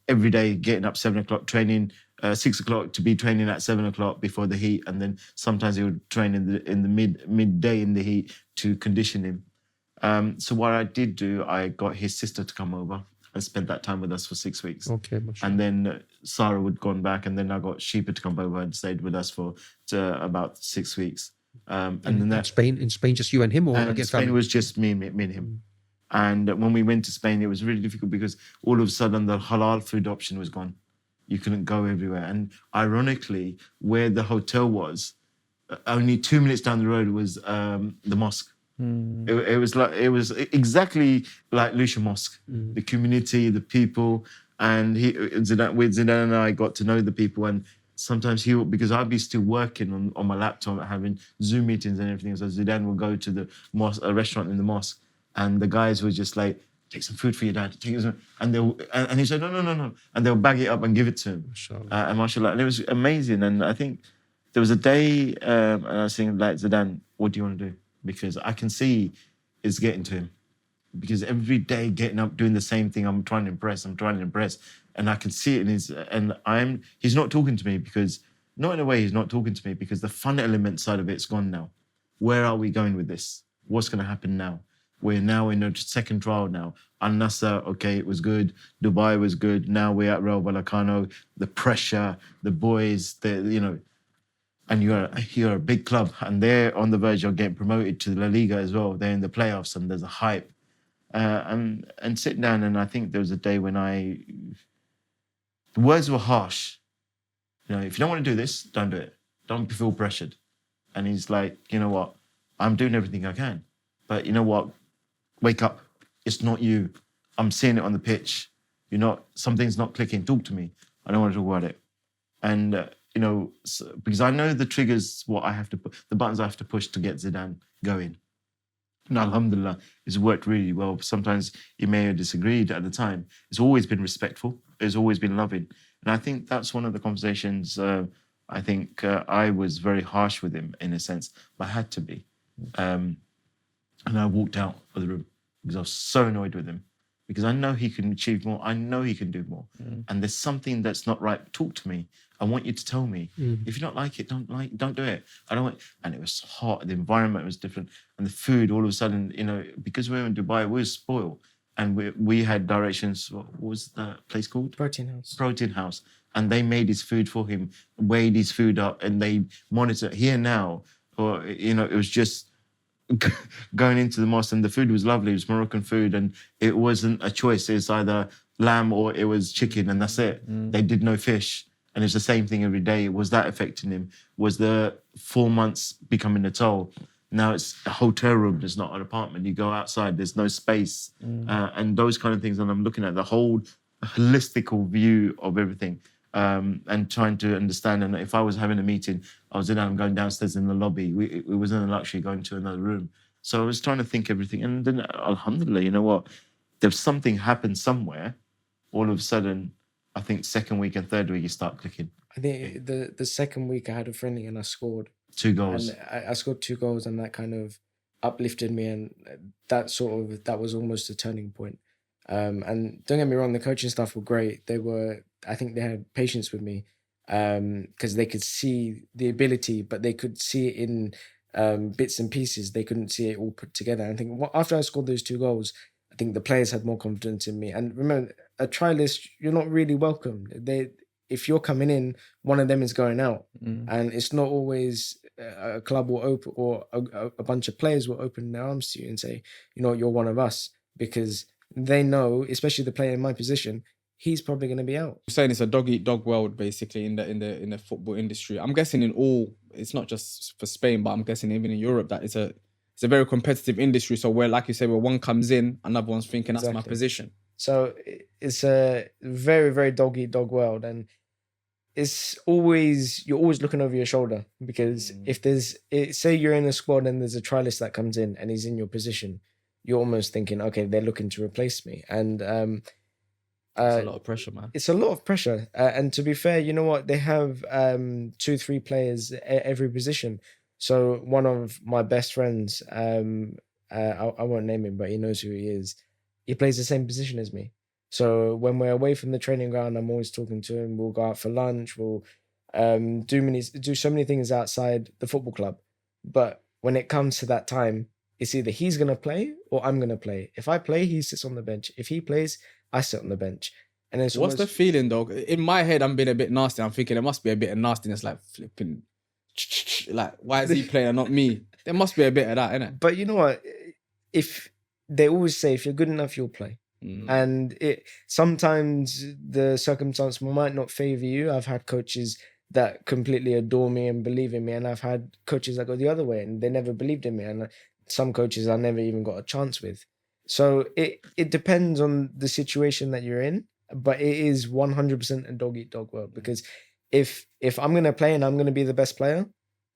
Every day getting up 7 o'clock, training 6 o'clock to be training at 7 o'clock before the heat, and then sometimes he would train in the midday in the heat to condition him. So what I did do, I got his sister to come over and spend that time with us for 6 weeks. Okay, mashallah. And then Sarah would gone back, and then I got Sheepa to come over and stayed with us for about 6 weeks. And then that in Spain, just you and him, or and again, Spain family? was just me and him. And when we went to Spain, it was really difficult because all of a sudden the halal food option was gone. You couldn't go everywhere. And ironically, where the hotel was, only 2 minutes down the road was the mosque. It was exactly like Lucia Mosque. The community, the people, and Zidan and I got to know the people. And sometimes because I'd be still working on my laptop, having Zoom meetings and everything. So Zidan would go to the mosque, a restaurant in the mosque, and the guys were just like, take some food for your dad. And he said, no. And they'll bag it up and give it to him. Mashallah. And mashallah. And it was amazing. And I think there was a day, and I was thinking, like, Zidan, what do you want to do? Because I can see it's getting to him. Because every day getting up, doing the same thing, I'm trying to impress. And I can see it he's not talking to me because, not in a way he's not talking to me, because the fun element side of it's gone now. Where are we going with this? What's going to happen now? We're now in a second trial now. Al Nassr, okay, it was good. Dubai was good. Now we're at Rayo Vallecano. The pressure, the boys, and you're a big club, and they're on the verge of getting promoted to La Liga as well. They're in the playoffs, and there's a hype. And sitting down, and I think there was a day when the words were harsh. If you don't want to do this, don't do it. Don't feel pressured. And he's like, you know what? I'm doing everything I can. But you know what? Wake up. It's not you. I'm seeing it on the pitch. Something's not clicking. Talk to me. I don't want to talk about it. And, because I know the triggers, what I have to put, the buttons I have to push to get Zidan going. And alhamdulillah, it's worked really well. Sometimes you may have disagreed at the time. It's always been respectful. It's always been loving. And I think that's one of the conversations I think I was very harsh with him in a sense. I had to be. And I walked out of the room because I was so annoyed with him. Because I know he can achieve more. I know he can do more. And there's something that's not right. Talk to me. I want you to tell me. If you don't like it, don't do it. I don't want. And it was hot. The environment was different, and the food. All of a sudden, because we were in Dubai, we were spoiled, and we had directions. What was that place called? Protein House. Protein House. And they made his food for him, weighed his food up, and they monitor here now. Or it was just going into the mosque, and the food was lovely. It was Moroccan food, and it wasn't a choice. It's either lamb or it was chicken, and that's it. They did no fish, and it's the same thing every day. Was that affecting him? Was the 4 months becoming a toll? Now it's a hotel room. There's not an apartment. You go outside. There's no space, and those kind of things. And I'm looking at the whole holistical view of everything. And trying to understand. And if I was having a meeting, I was going downstairs in the lobby. It wasn't a luxury going to another room. So I was trying to think everything. And then, alhamdulillah, you know what? There's something happened somewhere. All of a sudden, I think second week and third week, you start clicking. I think the second week I had a friendly and I scored 2 goals. And I scored 2 goals, and that kind of uplifted me. And that was almost a turning point. And don't get me wrong, the coaching staff were great. I think they had patience with me because they could see the ability, but they could see it in bits and pieces. They couldn't see it all put together. And I think after I scored those 2 goals, I think the players had more confidence in me. And remember, a trialist, you're not really welcome. If you're coming in, one of them is going out. And it's not always a club will open, or a bunch of players will open their arms to you and say, you're one of us, because they know, especially the player in my position, he's probably going to be out. You're saying it's a dog-eat-dog world, basically, in the football industry. I'm guessing it's not just for Spain, but I'm guessing even in Europe that it's a very competitive industry. So where, like you say, where one comes in, another one's thinking that's my position. So it's a very, very dog-eat-dog world, and you're always looking over your shoulder, because if say you're in a squad and there's a trialist that comes in and he's in your position, you're almost thinking, okay, they're looking to replace me. And it's a lot of pressure, man. It's a lot of pressure. And to be fair, you know what? They have 2-3 players every position. So one of my best friends, I won't name him, but he knows who he is. He plays the same position as me. So when we're away from the training ground, I'm always talking to him. We'll go out for lunch. We'll do so many things outside the football club. But when it comes to that time, it's either he's going to play or I'm going to play. If I play, he sits on the bench. If he plays, I sit on the bench. And then what's the feeling, though? In my head, I'm being a bit nasty. I'm thinking there must be a bit of nastiness, like flipping, like, why is he playing and not me? There must be a bit of that, innit? But you know what? If they always say, if you're good enough, you'll play. And sometimes the circumstance might not favor you. I've had coaches that completely adore me and believe in me, and I've had coaches that go the other way and they never believed in me. And some coaches I never even got a chance with. So it depends on the situation that you're in, but it is 100% a dog-eat-dog world, because if I'm going to play and I'm going to be the best player,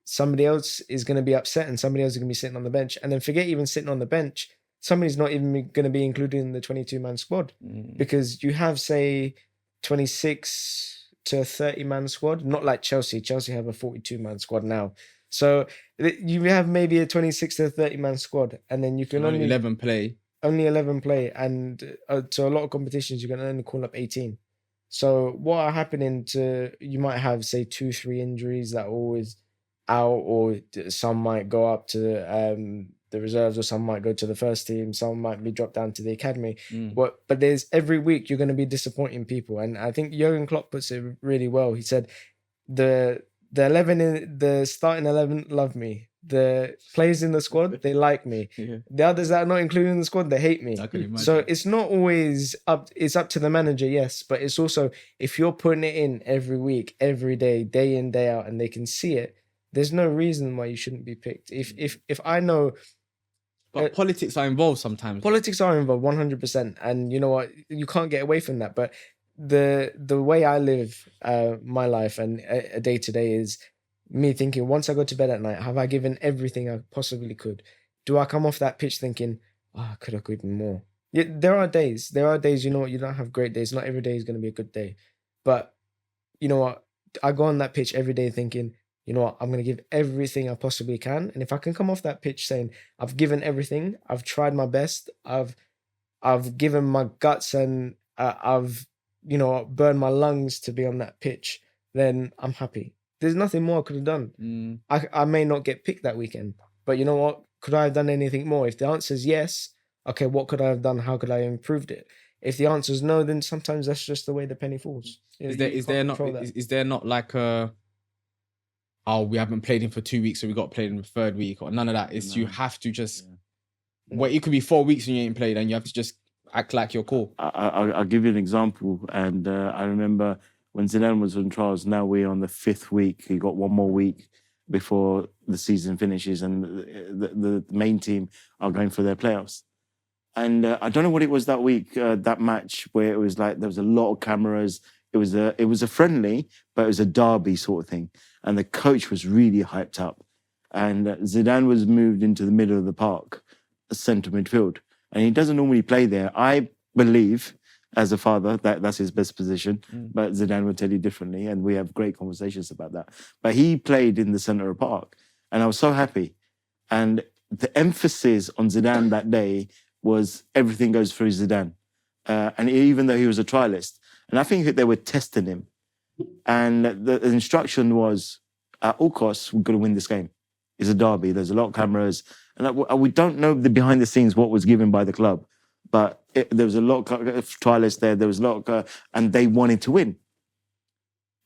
somebody else is going to be upset and somebody else is going to be sitting on the bench. And then forget even sitting on the bench, somebody's not even going to be included in the 22-man squad, because you have, say, 26 to 30-man squad, not like Chelsea. Chelsea have a 42-man squad now. So you have maybe a 26 to 30-man squad, and then you can only 11 play. Only 11 play, and to a lot of competitions, you can only call up 18. So what are happening you might have, say, 2-3 injuries that are always out, or some might go up to the reserves, or some might go to the first team, some might be dropped down to the academy. But there's every week you're going to be disappointing people. And I think Jurgen Klopp puts it really well. He said, the starting 11 love me. The players in the squad, they like me. The others that are not included in the squad, they hate me. So it's not always it's up to the manager, yes, but it's also, if you're putting it in every week, every day in, day out, and they can see it, there's no reason why you shouldn't be picked. If I know. But politics are involved sometimes. Politics are involved 100%. And you know what? You can't get away from that. But the way I live my life and a day to day is me thinking, once I go to bed at night, have I given everything I possibly could? Do I come off that pitch thinking, I could have given more? Yeah, there are days, you know what, you don't have great days. Not every day is going to be a good day. But you know what? I go on that pitch every day thinking, you know what, I'm going to give everything I possibly can. And if I can come off that pitch saying, I've given everything, I've tried my best, I've given my guts, and I've, you know, burned my lungs to be on that pitch, then I'm happy. There's nothing more I could have done. I may not get picked that weekend, but you know what? Could I have done anything more? If the answer is yes, okay, what could I have done? How could I have improved it? If the answer is no, then sometimes that's just the way the penny falls. Is there not like a, oh, we haven't played him for 2 weeks, so we got to play him the third week, or none of that? It's you have to just wait. It could be 4 weeks and you ain't played, and you have to just act like you're cool. I'll give you an example. And I remember when Zidan was on trials, now we're on the 5th week. He got 1 more week before the season finishes, and the main team are going for their playoffs. And I don't know what it was that week, that match, where it was like there was a lot of cameras. It was a friendly, but it was a derby sort of thing. And the coach was really hyped up. And Zidan was moved into the middle of the park, centre midfield. And he doesn't normally play there. I believe, as a father, that's his best position. But Zidan will tell you differently, and we have great conversations about that. But he played in the centre of the park, and I was so happy. And the emphasis on Zidan that day was everything goes through Zidan. And even though he was a trialist, and I think they were testing him. And the instruction was, at all costs, we've got to win this game. It's a derby. There's a lot of cameras. And we don't know the behind the scenes, what was given by the club. But there was a lot of trialists there. There was a lot of, and they wanted to win.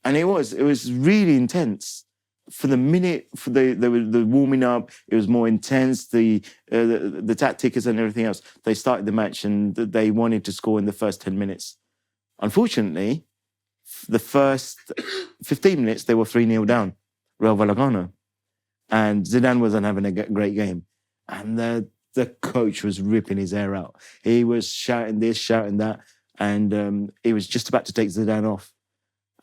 And it was really intense. For the minute, for the warming up, it was more intense. The tactics and everything else. They started the match and they wanted to score in the first 10 minutes. Unfortunately, the first 15 minutes, they were 3-0 down, Real Vallecano. And Zidan wasn't having a great game. And the coach was ripping his hair out. He was shouting this, shouting that. And he was just about to take Zidan off.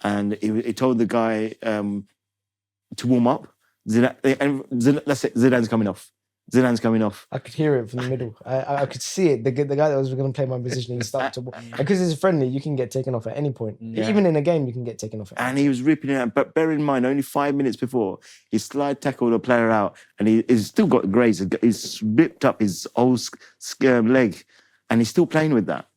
And he told the guy to warm up. That's it, Zidan's coming off. Zidan's coming off. I could hear it from the middle. I could see it. The guy that was going to play my position, he started to... Because it's friendly, you can get taken off at any point. Yeah. Even in a game, you can get taken off. And he was ripping it out. But bear in mind, only 5 minutes before, he slide tackled a player out, and he's still got graze. He's ripped up his whole leg, and he's still playing with that.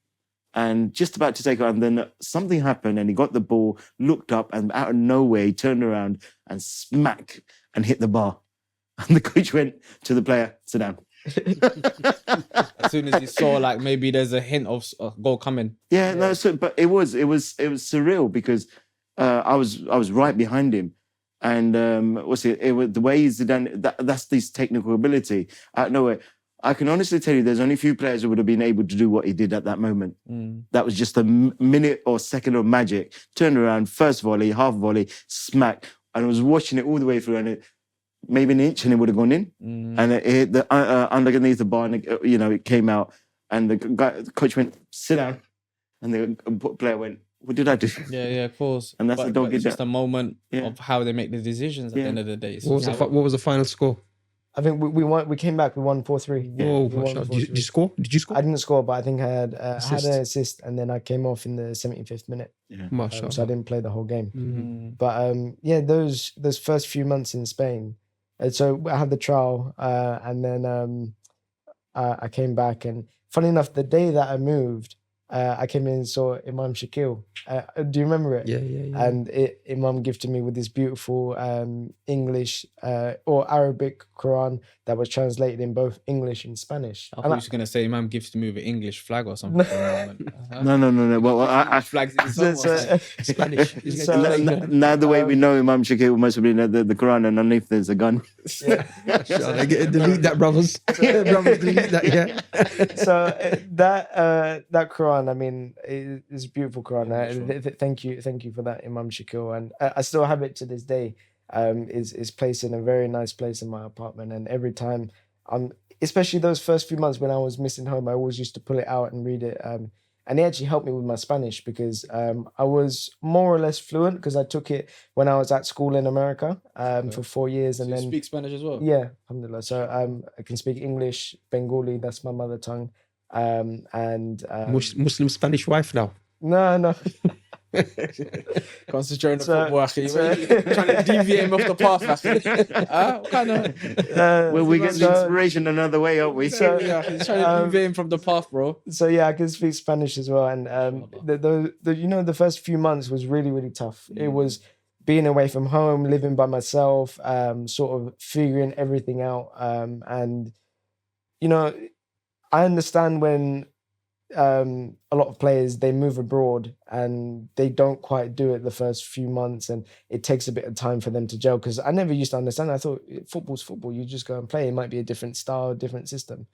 And just about to take it out, and then something happened, and he got the ball, looked up, and out of nowhere, he turned around and smack and hit the bar. And the coach went to the player, sit down. As soon as he saw, like, maybe there's a hint of a goal coming. Yeah, no. So, but it was surreal because I was right behind him, and it was the way he's done. That's this technical ability. Out of nowhere, I can honestly tell you, there's only a few players who would have been able to do what he did at that moment. That was just a minute or second of magic. Turned around, first volley, half volley, smack, and I was watching it all the way through, and maybe an inch and it would have gone in. And it hit the underneath the bar, and it came out. And the coach went, sit down. And the player went, what did I do? Yeah, of course. And that's the dog. It's just a moment of how they make the decisions at the end of the day. What was the final score? I think we won. We came back. We won 4-3. Whoa! Did you score? Did you score? I didn't score, but I think I had an assist, and then I came off in the 75th minute. Yeah. So I didn't play the whole game. Mm-hmm. But those first few months in Spain. So I had the trial, and then I came back. And funny enough, the day that I moved, I came in and saw Imam Shakil. Do you remember it? Yeah. And Imam gifted me with this beautiful English or Arabic Quran that was translated in both English and Spanish. I thought you were going to say Imam gifted me with an English flag or something. No. Well, I flags in Spanish. Now the way we know Imam Shakil must have been the Quran, and underneath there's a gun. Delete that, brothers. Brothers, delete that. Yeah. So that Quran, I mean, it's a beautiful Quran. Thank you for that, Imam Shakil, and I still have it to this day. Is placed in a very nice place in my apartment, and every time especially those first few months when I was missing home, I always used to pull it out and read it. And it actually helped me with my Spanish because I was more or less fluent because I took it when I was at school in America for 4 years. And so you then speak Spanish as well? Yeah, alhamdulillah. So I can speak English, Bengali, that's my mother tongue. And Muslim Spanish wife now? No. Concentrate on the So- football, Akhi. so- Trying to deviate him off the path, Akhi. What kind of... Well, we get the so- inspiration another way, aren't we? So- Yeah, he's trying to deviate him from the path, bro. So yeah, I can speak Spanish as well, and the first few months was really, really tough. It was being away from home, living by myself, sort of figuring everything out, and you know, I understand when a lot of players, they move abroad and they don't quite do it the first few months, and it takes a bit of time for them to gel, because I never used to understand. I thought football's football, you just go and play. It might be a different style, different system,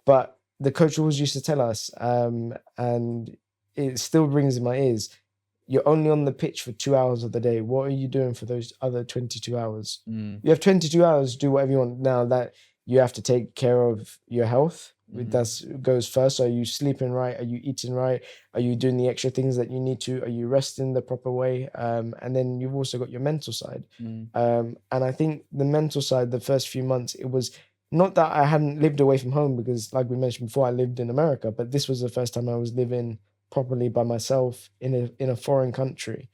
but the coach always used to tell us, and it still rings in my ears, you're only on the pitch for 2 hours of the day. What are you doing for those other 22 hours? You have 22 hours, do whatever you want. Now that you have to take care of your health, that goes first. So are you sleeping right? Are you eating right? Are you doing the extra things that you need to? Are you resting the proper way? And then you've also got your mental side. And I think the mental side, the first few months, it was not that I hadn't lived away from home, because like we mentioned before, I lived in America, but this was the first time I was living properly by myself in a foreign country.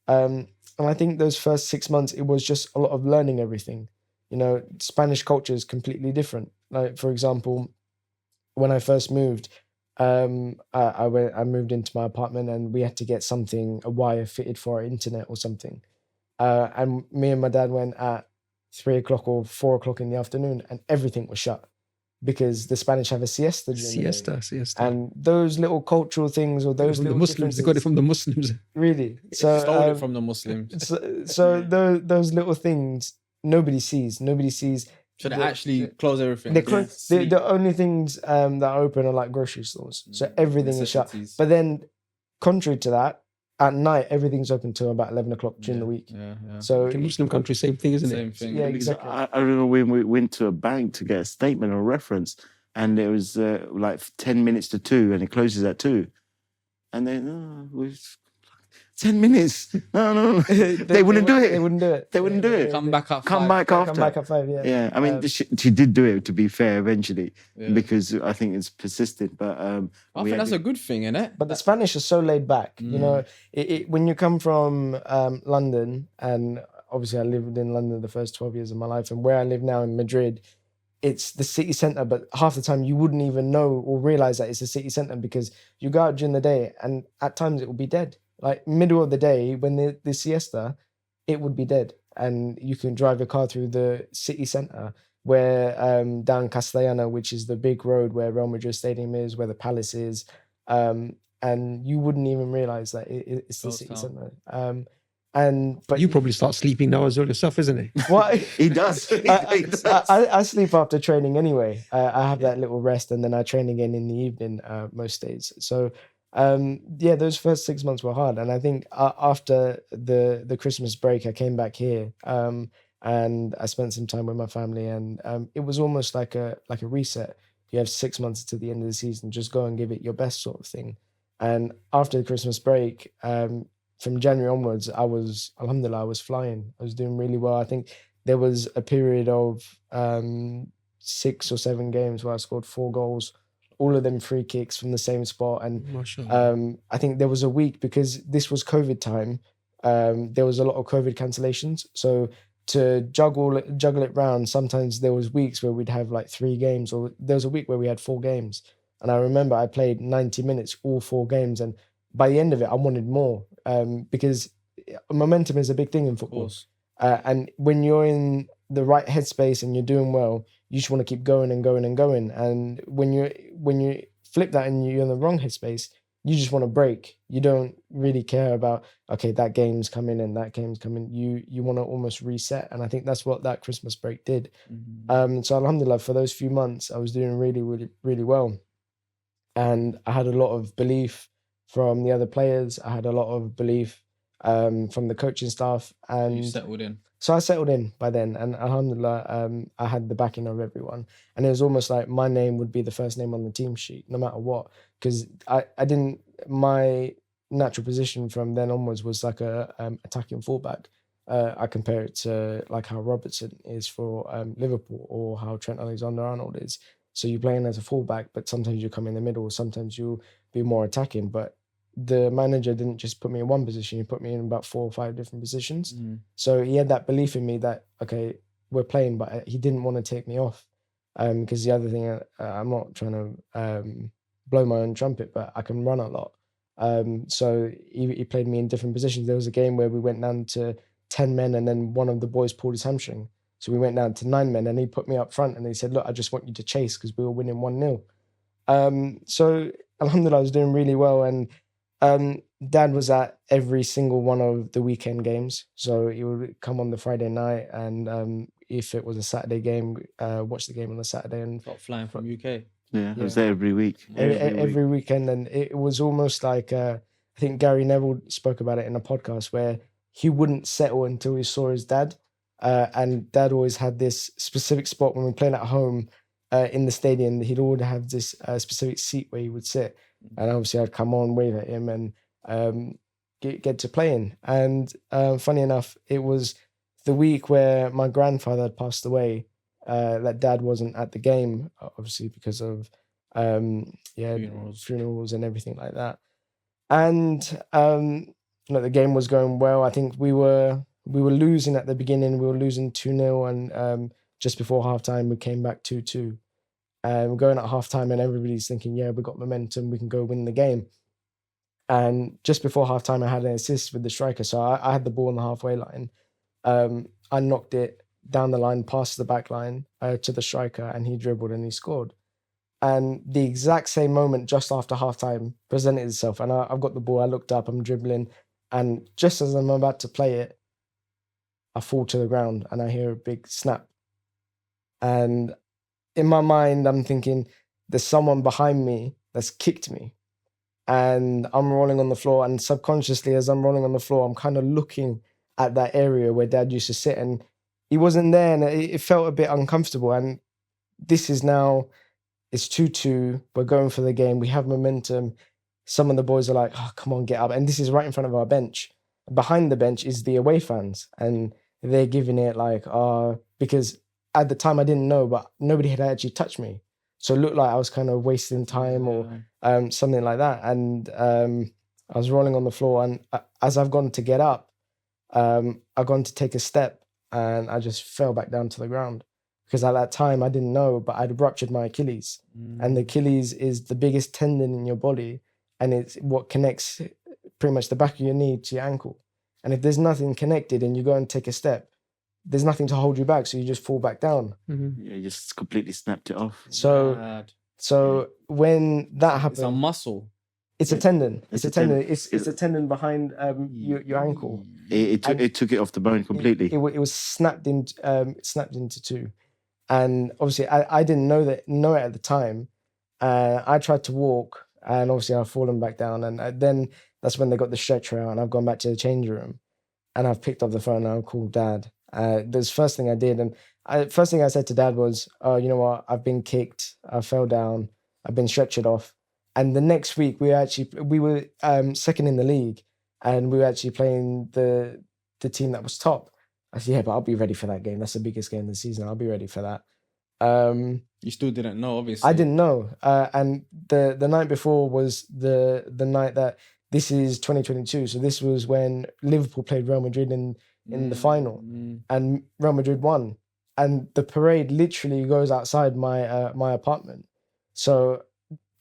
And I think those first 6 months, it was just a lot of learning everything. You know, Spanish culture is completely different. Like, for example, when I first moved, I moved into my apartment and we had to get a wire fitted for our internet or something. And me and my dad went at 3 o'clock or 4 o'clock in the afternoon, and everything was shut, because the Spanish have a siesta. Siesta. And those little cultural things, or those little Muslims, they got it from the Muslims. Really? So Stole it from the Muslims. so those little things nobody sees. So they actually close everything. The only things that are open are like grocery stores. So everything is shut. Necessities. But then, contrary to that, at night everything's open till about 11 o'clock during the week. Yeah. So In Muslim countries, same thing, isn't Same it? thing. yeah, Because exactly. I remember when we went to a bank to get a statement or reference, and it was like 10 minutes to 2, and it closes at 2. And then, we've 10 minutes. No. They wouldn't do it. They wouldn't do it. They wouldn't do it. Come back up. Come back after. Come back at 5. Yeah. Yeah, I mean, she did do it, to be fair, eventually, because I think it's persistent. But I think that's a good thing, isn't it? But the Spanish are so laid back. You know, when you come from London, and obviously I lived in London the first 12 years of my life, and where I live now in Madrid, it's the city center, but half the time you wouldn't even know or realize that it's a city center, because you go out during the day and at times it will be dead. Like middle of the day when the siesta, it would be dead. And you can drive your car through the city center, where down Castellana, which is the big road where Real Madrid Stadium is, where the Palace is, and you wouldn't even realize that it's the city center. But You probably start sleeping now as well yourself, isn't it? what he does. I sleep after training anyway. I have that little rest, and then I train again in the evening most days. So those first 6 months were hard, and I think after the Christmas break, I came back here, and I spent some time with my family, and it was almost like a reset. You have 6 months to the end of the season, just go and give it your best, sort of thing. And after the Christmas break, from January onwards, alhamdulillah, I was flying. I was doing really well. I think there was a period of 6 or 7 games where I scored 4 goals, all of them free kicks from the same spot. And I think there was a week, because this was COVID time, there was a lot of COVID cancellations. So to juggle it round, sometimes there was weeks where we'd have like 3 games, or there was a week where we had 4 games. And I remember I played 90 minutes, all 4 games. And by the end of it, I wanted more, because momentum is a big thing in football. And when you're in the right headspace and you're doing well, you just want to keep going and going and going. And when you flip that and you're in the wrong headspace, you just want to break. You don't really care about, okay, that game's coming and that game's coming. You want to almost reset. And I think that's what that Christmas break did. So alhamdulillah, for those few months, I was doing really, really, really well. And I had a lot of belief from the other players. I had a lot of belief from the coaching staff. And you settled in. So I settled in by then, and alhamdulillah, I had the backing of everyone. And it was almost like my name would be the first name on the team sheet, no matter what. Because my natural position from then onwards was like a attacking fullback. I compare it to like how Robertson is for Liverpool, or how Trent Alexander-Arnold is. So you're playing as a fullback, but sometimes you come in the middle, sometimes you'll be more attacking. But the manager didn't just put me in one position; he put me in about 4 or 5 different positions. So he had that belief in me that, okay, we're playing, but he didn't want to take me off. Because the other thing, I'm not trying to blow my own trumpet, but I can run a lot. So he played me in different positions. There was a game where we went down to 10 men, and then one of the boys pulled his hamstring. So we went down to 9 men, and he put me up front, and he said, look, I just want you to chase, because we were winning 1-0. So alhamdulillah, I was doing really well. And Dad was at every single one of the weekend games. So he would come on the Friday night, and if it was a Saturday game, watch the game on the Saturday. And flying from UK. Yeah, I was there every week. Every weekend. And it was almost like, I think Gary Neville spoke about it in a podcast, where he wouldn't settle until he saw his dad. And Dad always had this specific spot when we were playing at home in the stadium. He'd always have this specific seat where he would sit. And obviously I'd come on, wave at him, and get to playing. And funny enough, it was the week where my grandfather had passed away, that Dad wasn't at the game, obviously because of funerals and everything like that. And the game was going well. I think we were losing at the beginning. We were losing 2-0, and just before halftime we came back 2-2. We're going at halftime, and everybody's thinking, yeah, we got momentum, we can go win the game. And just before halftime, I had an assist with the striker, so I had the ball on the halfway line. I knocked it down the line, past the back line to the striker, and he dribbled and he scored. And the exact same moment, just after halftime, presented itself. And I've got the ball, I looked up, I'm dribbling, and just as I'm about to play it, I fall to the ground and I hear a big snap. And in my mind, I'm thinking, there's someone behind me that's kicked me. And I'm rolling on the floor, and subconsciously, as I'm rolling on the floor, I'm kind of looking at that area where Dad used to sit, and he wasn't there, and it felt a bit uncomfortable. And this is now, it's 2-2, we're going for the game, we have momentum. Some of the boys are like, oh, come on, get up. And this is right in front of our bench. Behind the bench is the away fans, and they're giving it like, because at the time I didn't know, but nobody had actually touched me. So it looked like I was kind of wasting time or something like that. And I was rolling on the floor, and as I've gone to get up, I've gone to take a step, and I just fell back down to the ground. Because at that time I didn't know, but I'd ruptured my Achilles. And the Achilles is the biggest tendon in your body, and it's what connects pretty much the back of your knee to your ankle. And if there's nothing connected and you go and take a step, there's nothing to hold you back, so you just fall back down. Yeah, you just completely snapped it off. So when that happened, it's a muscle. It's a tendon. It's a tendon. It's a tendon behind your ankle. It took it off the bone completely. It was snapped into two, and obviously I didn't know it at the time. I tried to walk, and obviously I've fallen back down, and then that's when they got the stretcher out, and I've gone back to the changing room, and I've picked up the phone and I've called Dad. The first thing I did, and first thing I said to Dad was, "Oh, you know what? I've been kicked. I fell down. I've been stretchered off." And the next week we were second in the league, and we were actually playing the team that was top. I said, "Yeah, but I'll be ready for that game. That's the biggest game of the season. I'll be ready for that." You still didn't know, obviously. I didn't know. And the night before was the night that this is 2022. So this was when Liverpool played Real Madrid in the final, and Real Madrid won. And the parade literally goes outside my apartment. So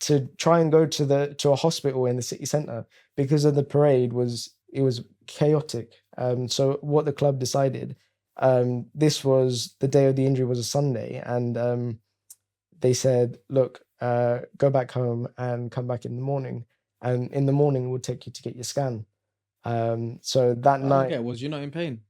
to try and go to a hospital in the city centre because of the parade was chaotic. So what the club decided, this was the day of the injury was a Sunday, and they said, look, go back home and come back in the morning, and in the morning we'll take you to get your scan. So that night, okay, was you not in pain?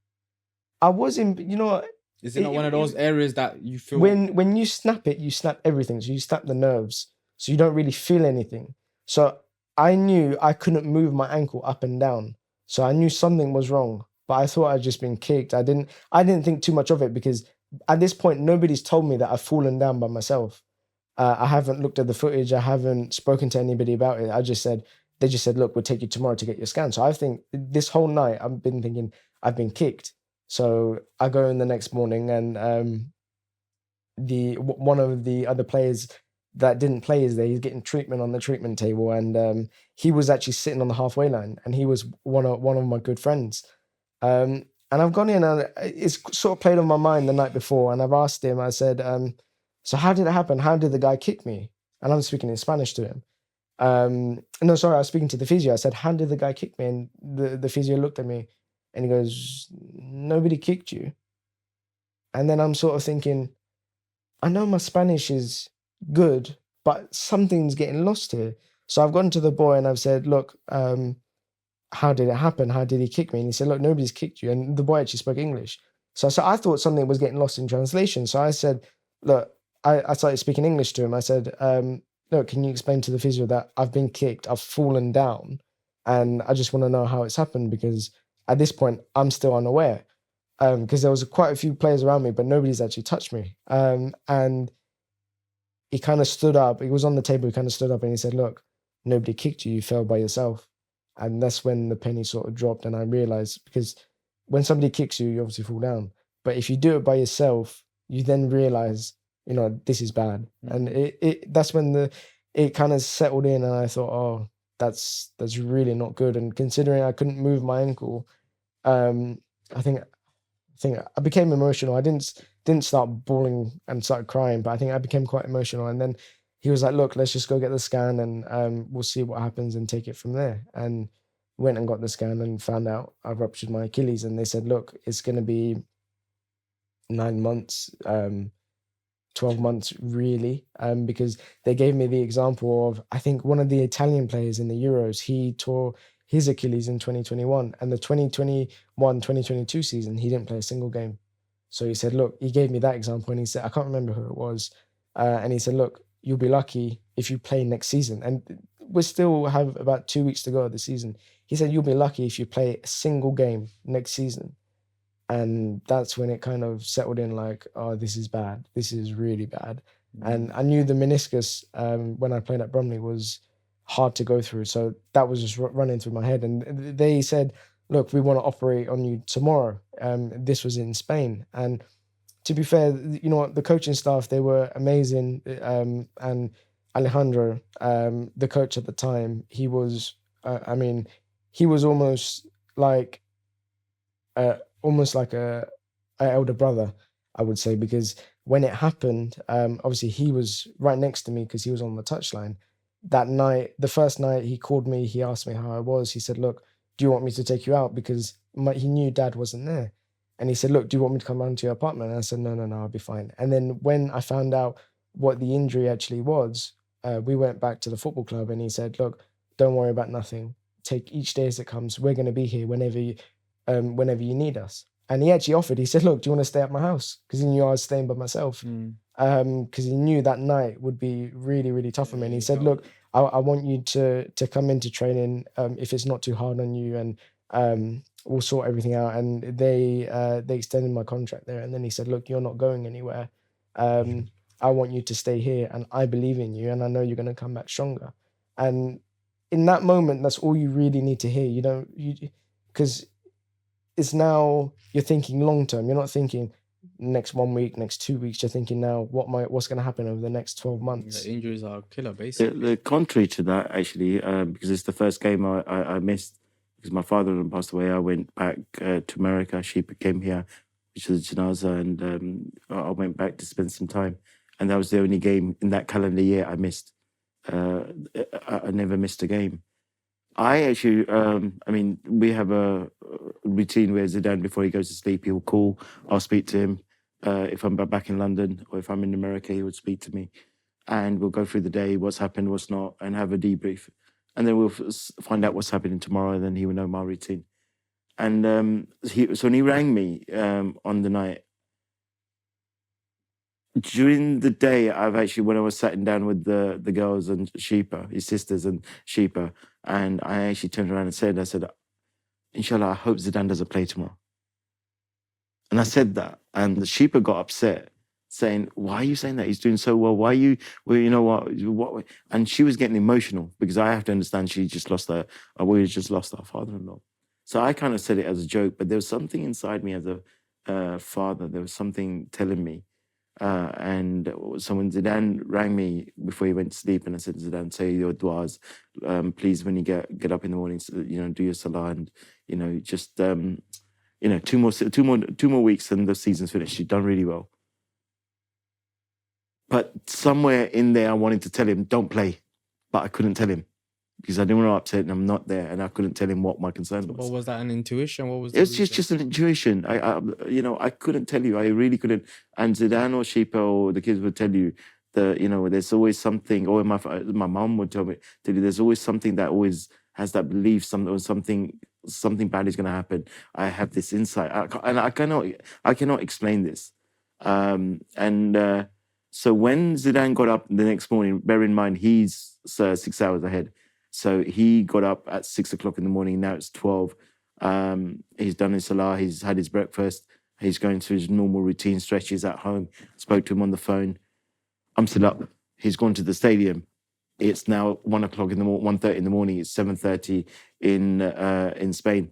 I was in. You know what? Is it not one of those areas that you feel when you snap it, you snap everything. So you snap the nerves, so you don't really feel anything. So I knew I couldn't move my ankle up and down. So I knew something was wrong, but I thought I'd just been kicked. I didn't think too much of it because at this point nobody's told me that I've fallen down by myself. I haven't looked at the footage. I haven't spoken to anybody about it. They just said, look, we'll take you tomorrow to get your scan. So I think this whole night I've been thinking I've been kicked. So I go in the next morning, and one of the other players that didn't play is there. He's getting treatment on the treatment table, and he was actually sitting on the halfway line, and he was one of my good friends. And I've gone in, and it's sort of played on my mind the night before, and I've asked him. I said, "So how did it happen? How did the guy kick me?" And I'm speaking in Spanish to him. No, sorry, I was speaking to the physio. I said, "How did the guy kick me?" And the physio looked at me, and he goes, "Nobody kicked you." And then I'm sort of thinking, I know my Spanish is good, but something's getting lost here. So I've gone to the boy and I've said, "Look, how did it happen? How did he kick me?" And he said, "Look, nobody's kicked you." And the boy actually spoke English. So I thought something was getting lost in translation. So I said, "Look," I started speaking English to him. I said, "Look, can you explain to the physio that I've been kicked, I've fallen down, and I just want to know how it's happened, because at this point, I'm still unaware." Because there was quite a few players around me, but nobody's actually touched me. And he kind of stood up. He was on the table. He kind of stood up and he said, "Look, nobody kicked you. You fell by yourself." And that's when the penny sort of dropped. And I realized, because when somebody kicks you, you obviously fall down. But if you do it by yourself, you then realize, this is bad. And that's when it kind of settled in. And I thought, oh, that's really not good. And considering I couldn't move my ankle, I think I became emotional. I didn't start bawling and start crying, but I think I became quite emotional. And then he was like, "Look, let's just go get the scan, and we'll see what happens and take it from there." And went and got the scan and found out I ruptured my Achilles. And they said, "Look, it's going to be 9 months, 12 months really," because they gave me the example of, I think, one of the Italian players in the Euros. He tore his Achilles in 2021, and the 2021-2022 season, he didn't play a single game. So he said, "Look," he gave me that example, and he said, I can't remember who it was, and he said, "Look, you'll be lucky if you play next season." And we still have about 2 weeks to go of the season. He said, "You'll be lucky if you play a single game next season." And that's when it kind of settled in, like, oh, this is bad. This is really bad. And I knew the meniscus, when I played at Bromley, was hard to go through. So that was just running through my head. And they said, "Look, we want to operate on you tomorrow." This was in Spain. And to be fair, the coaching staff, they were amazing. And Alejandro, the coach at the time, he was, he was almost like a elder brother, I would say, because when it happened, obviously he was right next to me because he was on the touchline. That night, the first night, he called me, he asked me how I was. He said, "Look, do you want me to take you out?" Because he knew Dad wasn't there. And he said, "Look, do you want me to come round to your apartment?" And I said, No, I'll be fine." And then when I found out what the injury actually was, we went back to the football club, and he said, "Look, don't worry about nothing. Take each day as it comes. We're going to be here whenever you need us." And he actually offered, he said, "Look, do you want to stay at my house?" Because he knew I was staying by myself. Because he knew that night would be really, really tough for me. And he said, "Look, I want you to come into training if it's not too hard on you, and we'll sort everything out." And they extended my contract there. And then he said, "Look, you're not going anywhere. I want you to stay here, and I believe in you, and I know you're going to come back stronger." And in that moment, that's all you really need to hear. Because it's now you're thinking long term. You're not thinking next 1 week, next 2 weeks. You're thinking now, what's going to happen over the next 12 months? The injuries are killer, basically. The contrary to that, actually, because it's the first game I missed because my father passed away. I went back to America. She came here, which was Janaza, and I went back to spend some time. And that was the only game in that calendar year I missed. I never missed a game. I actually, we have a routine where Zidan, before he goes to sleep, he'll call. I'll speak to him. If I'm back in London or if I'm in America, he would speak to me. And we'll go through the day, what's happened, what's not, and have a debrief. And then we'll find out what's happening tomorrow, and then he will know my routine. And so when he rang me on the night, during the day, when I was sitting down with the girls and Sheepa, his sisters and Sheepa, and I actually turned around and said, "Inshallah, I hope Zidan doesn't play tomorrow." And I said that, and the Sheepa got upset, saying, "Why are you saying that? He's doing so well. Why are you, well, you know what?" And she was getting emotional because I have to understand we just lost our father-in-law. So I kind of said it as a joke, but there was something inside me as a father. There was something telling me And so when Zidane rang me before he went to sleep, and I said, Zidane, say your du'as, please, when you get up in the morning, do your salah, and just 2 more weeks and the season's finished. You've done really well. But somewhere in there, I wanted to tell him, don't play, but I couldn't tell him because I didn't want to upset him. I'm not there, and I couldn't tell him what my concern was. What was that? An intuition? What was it? It's just an intuition. I couldn't tell you. I really couldn't. And Zidane or Sheepa or the kids would tell you that there's always something. Or my mum would tell you there's always something that always has that belief. Something bad is going to happen. I have this insight, and I cannot explain this. So when Zidane got up the next morning, bear in mind he's 6 hours ahead. So he got up at 6 o'clock in the morning. Now it's 12. He's done his salah. He's had his breakfast. He's going through his normal routine stretches at home. Spoke to him on the phone. I'm still up. He's gone to the stadium. It's now 1 o'clock in the morning, 1:30 in the morning. It's 7:30 in Spain,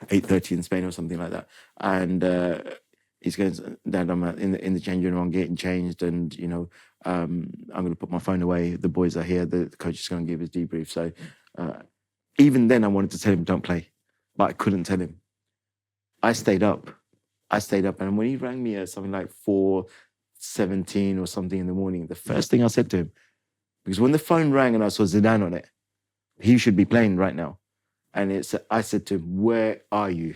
8:30 in Spain or something like that. And he's going, Dad, I'm in the changing room, I'm getting changed, and I'm going to put my phone away. The boys are here. The coach is going to give his debrief. So even then, I wanted to tell him don't play, but I couldn't tell him. I stayed up, and when he rang me at something like 4:17 or something in the morning, the first thing I said to him, because when the phone rang and I saw Zidane on it, he should be playing right now. And I said to him, where are you?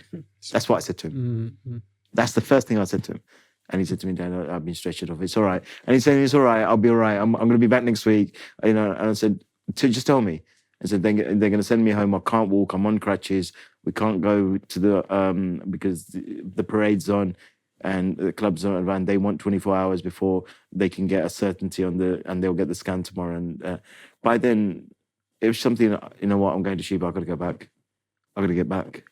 That's what I said to him. Mm-hmm. That's the first thing I said to him. And he said to me, Dad, I've been stretched off. It's all right. And he said, it's all right. I'll be all right. I'm going to be back next week. And I said, just tell me. I said, they're going to send me home. I can't walk. I'm on crutches. We can't go to the, because the parade's on and the club's on, and they want 24 hours before they can get a certainty and they'll get the scan tomorrow. And by then, it was something, I'm going to Sheba. I've got to go back. I've got to get back.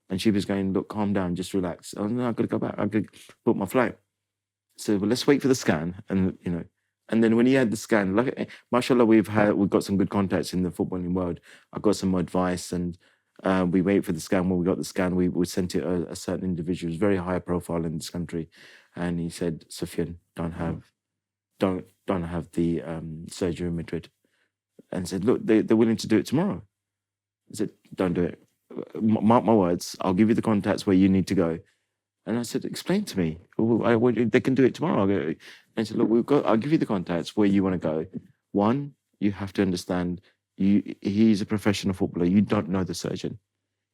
And she was going, look, calm down, just relax. Oh, no, I've got to go back. I've got to book my flight. So, well, let's wait for the scan. And, and then when he had the scan, mashallah, we've got some good contacts in the footballing world. I got some advice, and we wait for the scan. When we got the scan, we sent it a certain individual who's very high profile in this country. And he said, Sufyan, don't have the surgery in Madrid. And said, look, they're willing to do it tomorrow. I said, don't do it. Mark my words, I'll give you the contacts where you need to go. And I said, explain to me. They can do it tomorrow. And I said, look, I'll give you the contacts where you want to go. One, you have to understand, he's a professional footballer. You don't know the surgeon.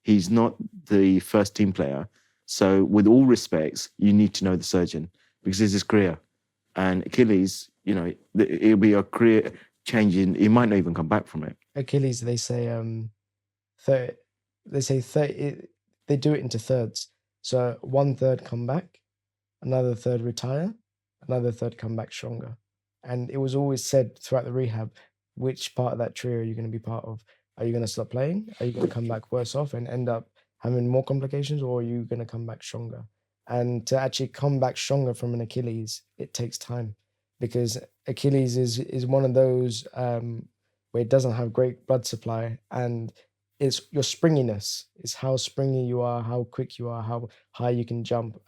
He's not the first team player. So with all respects, you need to know the surgeon because it's his career. And Achilles, it'll be a career changing. He might not even come back from it. Achilles, they say, they do it into thirds. So 1/3 come back, another third retire, another third come back stronger. And it was always said throughout the rehab, which part of that trio are you going to be part of? Are you going to stop playing? Are you going to come back worse off and end up having more complications, or are you going to come back stronger? And to actually come back stronger from an Achilles, it takes time, because Achilles is one of those where it doesn't have great blood supply, and it's your springiness. It's how springy you are, how quick you are, how high you can jump.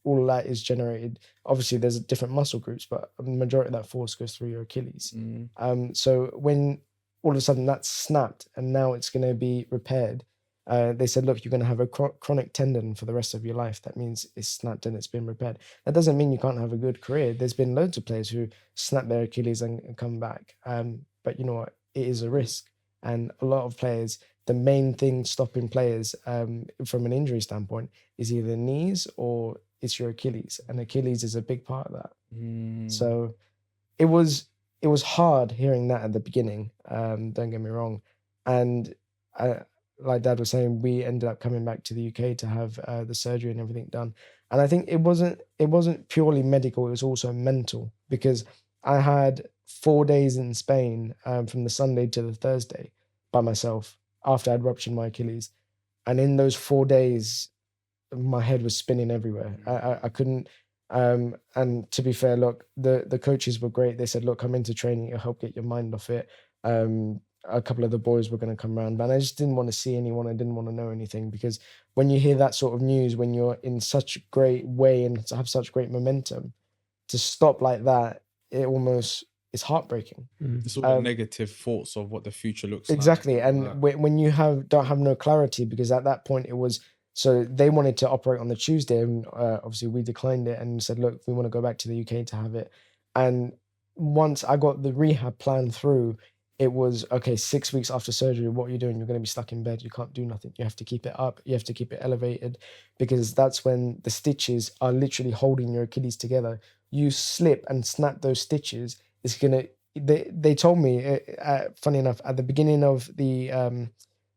All of that is generated. Obviously, there's different muscle groups, but the majority of that force goes through your Achilles. So when all of a sudden that's snapped and now it's going to be repaired, they said, look, you're going to have a chronic tendon for the rest of your life. That means it's snapped and it's been repaired. That doesn't mean you can't have a good career. There's been loads of players who snap their Achilles and come back. But you know what? It is a risk. And a lot of players, the main thing stopping players from an injury standpoint is either knees or it's your Achilles. And Achilles is a big part of that. So it was hard hearing that at the beginning. Don't get me wrong. And like Dad was saying, we ended up coming back to the UK to have the surgery and everything done. And I think it wasn't purely medical, it was also mental, because I had 4 days in Spain from the Sunday to the Thursday by myself after I'd ruptured my Achilles. And in those 4 days, my head was spinning everywhere. I couldn't, and to be fair, look, the coaches were great. They said, look, come into training, it'll help get your mind off it. A couple of the boys were going to come around, but I just didn't want to see anyone. I didn't want to know anything, because when you hear that sort of news, when you're in such a great way and have such great momentum, to stop like that, it's heartbreaking. It's all the negative thoughts of what the future looks Exactly. like. And when you don't have no clarity, because at that point it was, so they wanted to operate on the Tuesday, and obviously we declined it and said, look, we want to go back to the UK to have it. And once I got the rehab plan through, it was, okay, 6 weeks after surgery, what are you doing? You're going to be stuck in bed. You can't do nothing. You have to keep it up. You have to keep it elevated, because that's when the stitches are literally holding your Achilles together. You slip and snap those stitches, it's going to, they told me, funny enough, at the beginning of the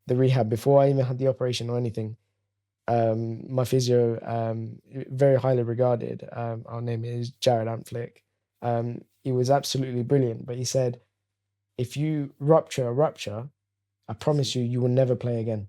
rehab, before I even had the operation or anything, my physio, very highly regarded, our name is Zidan Miah. He was absolutely brilliant, but he said, if you rupture a rupture, I promise you, you will never play again.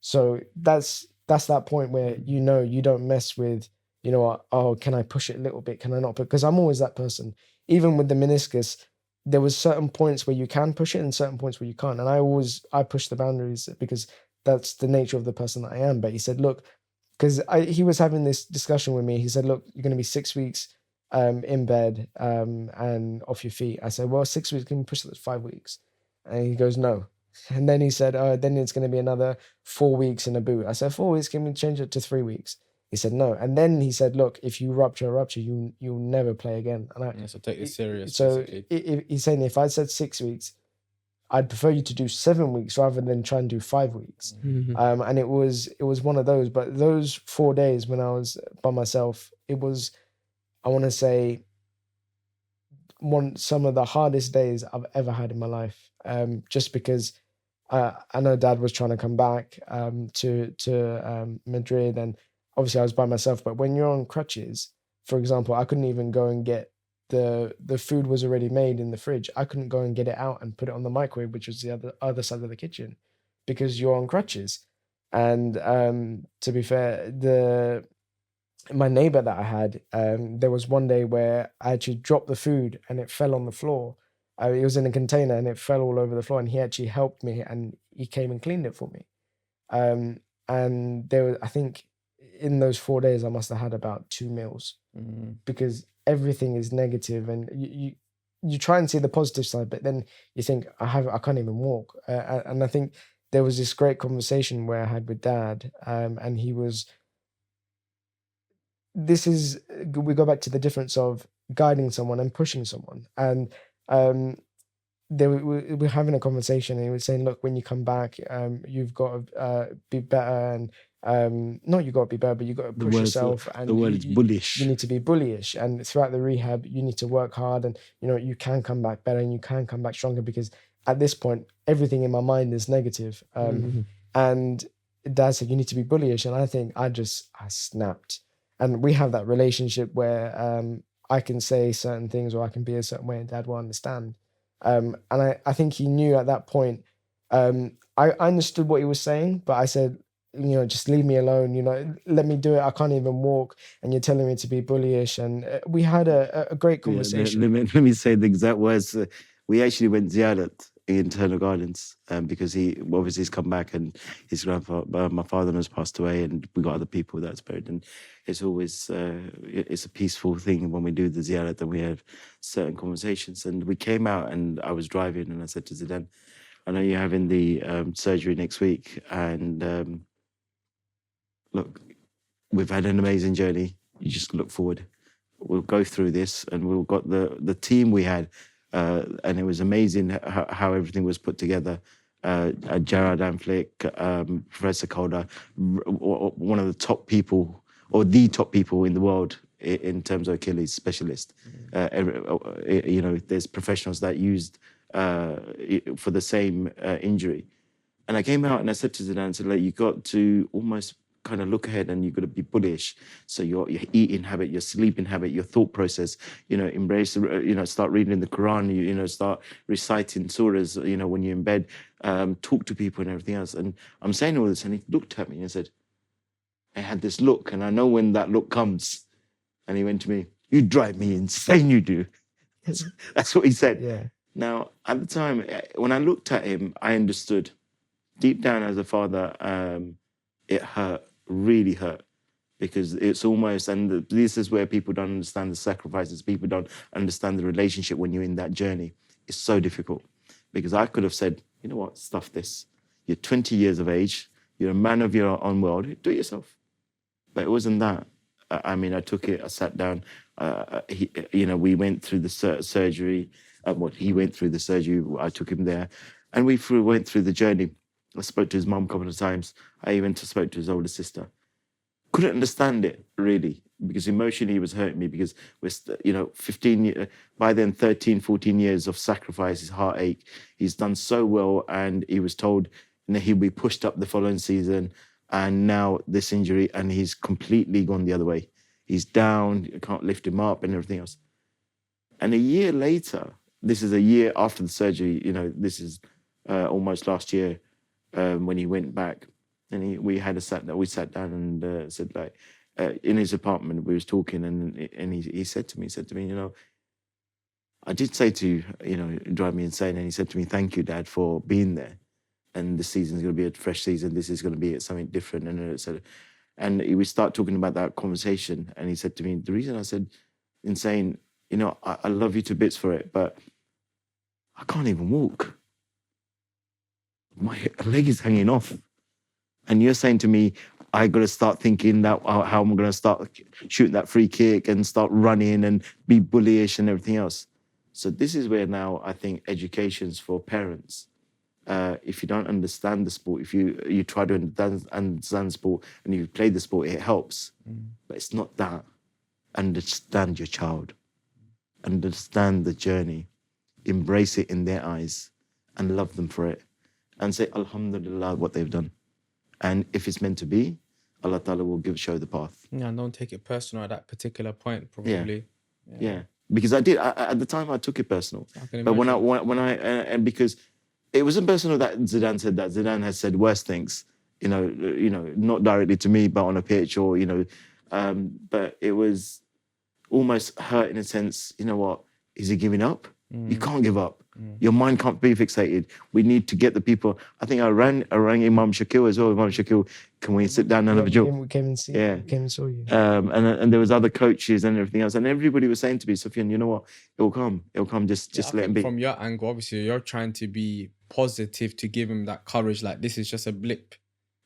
So that's that point where, you don't mess with, oh, can I push it a little bit? Can I not? Because I'm always that person. Even with the meniscus, there was certain points where you can push it and certain points where you can't. And I push the boundaries, because that's the nature of the person that I am. But he said, look, because he was having this discussion with me. He said, look, you're going to be 6 weeks in bed and off your feet. I said, well, 6 weeks, can we push it to 5 weeks? And he goes, no. And then he said, then it's going to be another 4 weeks in a boot. I said, 4 weeks, can we change it to 3 weeks? He said, no. And then he said, look, if you rupture a rupture, you'll never play again. And so take this serious. So he's saying, if I said 6 weeks, I'd prefer you to do 7 weeks rather than try and do 5 weeks. Mm-hmm. And it was one of those. But those 4 days when I was by myself, it was, I want to say, some of the hardest days I've ever had in my life. Just because I know Dad was trying to come back to Madrid, and obviously I was by myself. But when you're on crutches, for example, I couldn't even go and get the food was already made in the fridge. I couldn't go and get it out and put it on the microwave, which was the other side of the kitchen, because you're on crutches. And to be fair, my neighbor that I had, there was one day where I actually dropped the food and it fell on the floor. It was in a container and it fell all over the floor, and he actually helped me and he came and cleaned it for me. And there was, I think in those 4 days, I must have had about 2 meals, because everything is negative, and you try and see the positive side, but then you think, I can't even walk. And I think there was this great conversation where I had with Dad, and he was, we go back to the difference of guiding someone and pushing someone. And we were having a conversation, and he was saying, look, when you come back, you've got to be better, and not you got to be better, but you got to push yourself. And the word is bullish. You need to be bullish, and throughout the rehab, you need to work hard, and you can come back better, and you can come back stronger, because at this point, everything in my mind is negative. And Dad said, you need to be bullish, and I think I snapped. And we have that relationship where I can say certain things, or I can be a certain way, and Dad will understand. And I think he knew at that point. I understood what he was saying, but I said, just leave me alone. Let me do it. I can't even walk, and you're telling me to be bullyish. And we had a great conversation. Let me say the exact words. We actually went ziyarat in Eternal Gardens because he's come back, and his grandfather, my father, has passed away, and we got other people that's buried. And it's always it's a peaceful thing when we do the ziyarat, and we have certain conversations. And we came out, and I was driving, and I said to Zidan, I know you're having the surgery next week, and look, we've had an amazing journey. You just look forward. We'll go through this, and we've got the team we had, and it was amazing how everything was put together. Jared Flick, Professor Calder, one of the top people, or the top people in the world in terms of Achilles specialist. There's professionals that used for the same injury. And I came out and I said to Zidan, like, you got to almost kind of look ahead, and you've got to be bullish. So your eating habit, your sleeping habit, your thought process, embrace, start reading the Quran, start reciting surahs, when you're in bed, talk to people and everything else. And I'm saying all this, and he looked at me and said, I had this look, and I know when that look comes. And he went to me, you drive me insane, you do. That's what he said. Yeah. Now, at the time, when I looked at him, I understood deep down as a father, it hurt, really hurt, because it's almost, and this is where people don't understand the sacrifices, people don't understand the relationship when you're in that journey. It's so difficult, because I could have said, you know what, stuff this. You're 20 years of age, you're a man of your own world, do it yourself. But it wasn't that. I mean, I took it, I sat down, we went through the surgery. He went through the surgery, I took him there, and we went through the journey. I spoke to his mum a couple of times. I even spoke to his older sister. Couldn't understand it, really, because emotionally he was hurting me, because we're, 15 years, by then 13, 14 years of sacrifice, his heartache. He's done so well, and he was told he'll be pushed up the following season, and now this injury, and he's completely gone the other way. He's down, you can't lift him up and everything else. And a year later, this is a year after the surgery, this is almost last year, when he went back, and we sat down and said, like, in his apartment, we was talking, and he said to me, I did say to you, drive me insane. And he said to me, thank you, Dad, for being there. And this season's going to be a fresh season. This is going to be something different. And we start talking about that conversation. And he said to me, the reason I said insane, I love you to bits for it, but I can't even walk. My leg is hanging off. And you're saying to me, I got to start thinking that how I'm going to start shooting that free kick and start running and be bullyish and everything else. So this is where now I think education's for parents. If you don't understand the sport, if you try to understand sport and you play the sport, it helps. But it's not that. Understand your child. Understand the journey. Embrace it in their eyes and love them for it. And say, Alhamdulillah, what they've done. And if it's meant to be, Allah Ta'ala will show the path. Yeah, and don't take it personal at that particular point, probably. Yeah. Because I did, at the time I took it personal. But and because it wasn't personal that Zidan said that. Zidan has said worse things, not directly to me, but on a pitch or, but it was almost hurt in a sense. You know what? Is he giving up? You can't give up. Your mind can't be fixated. We need to get the people. I think I rang Imam Shakil as well. Imam Shakil, can we sit down and have a joke? We came and see you. Came and saw you. And there was other coaches and everything else. And everybody was saying to me, Sufyan, you know what? It'll come. Just let him be. From your angle, obviously, you're trying to be positive to give him that courage. Like, this is just a blip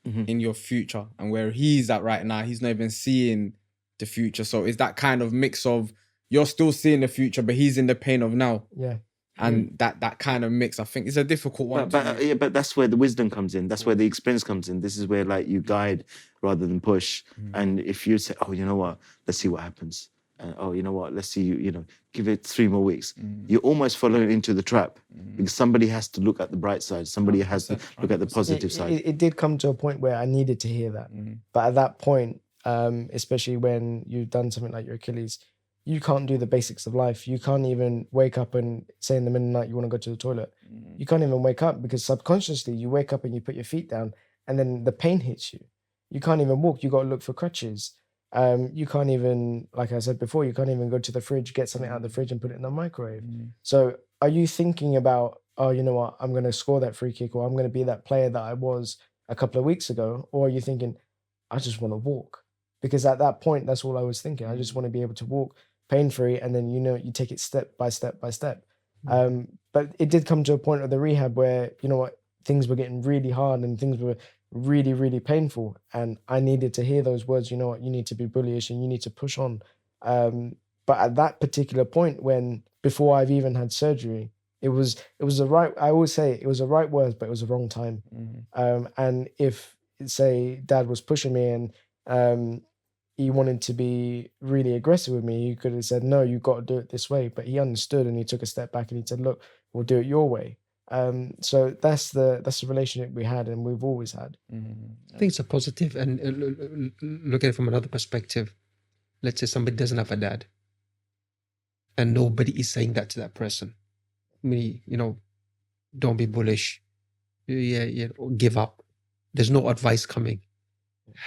in your future. And where he's at right now, he's not even seeing the future. So it's that kind of mix of, you're still seeing the future, but he's in the pain of now. Yeah. And that kind of mix, I think, is a difficult one. But that's where the wisdom comes in. That's where the experience comes in. This is where, like, you guide rather than push. And if you say, oh, you know what, let's see what happens. Oh, you know what, let's see, give it 3 more weeks. You're almost falling into the trap because somebody has to look at the bright side. Somebody has to look at the positive side. It did come to a point where I needed to hear that. But at that point, especially when you've done something like your Achilles, you can't do the basics of life. You can't even wake up and say in the middle of the night you want to go to the toilet. You can't even wake up because subconsciously you wake up and you put your feet down and then the pain hits you. You can't even walk. You got to look for crutches. You can't even, like I said before, you can't even go to the fridge, get something out of the fridge and put it in the microwave. So are you thinking about, oh, you know what, I'm going to score that free kick or I'm going to be that player that I was a couple of weeks ago? Or are you thinking, I just want to walk? Because at that point, that's all I was thinking. I just want to be able to walk pain-free, and then you take it step by step by step. But it did come to a point of the rehab where, you know what, things were getting really hard and things were really, really painful. And I needed to hear those words, you know what, you need to be bullish and you need to push on. But at that particular point, when before I've even had surgery, it was the right, I always say it was the right words, but it was the wrong time. And if, say, Dad was pushing me and he wanted to be really aggressive with me, he could have said, no, you've got to do it this way. But he understood and he took a step back and he said, look, we'll do it your way. So that's the relationship we had and we've always had. I think it's a positive. And look at it from another perspective. Let's say somebody doesn't have a dad and nobody is saying that to that person. Don't be bullish. Give up. There's no advice coming.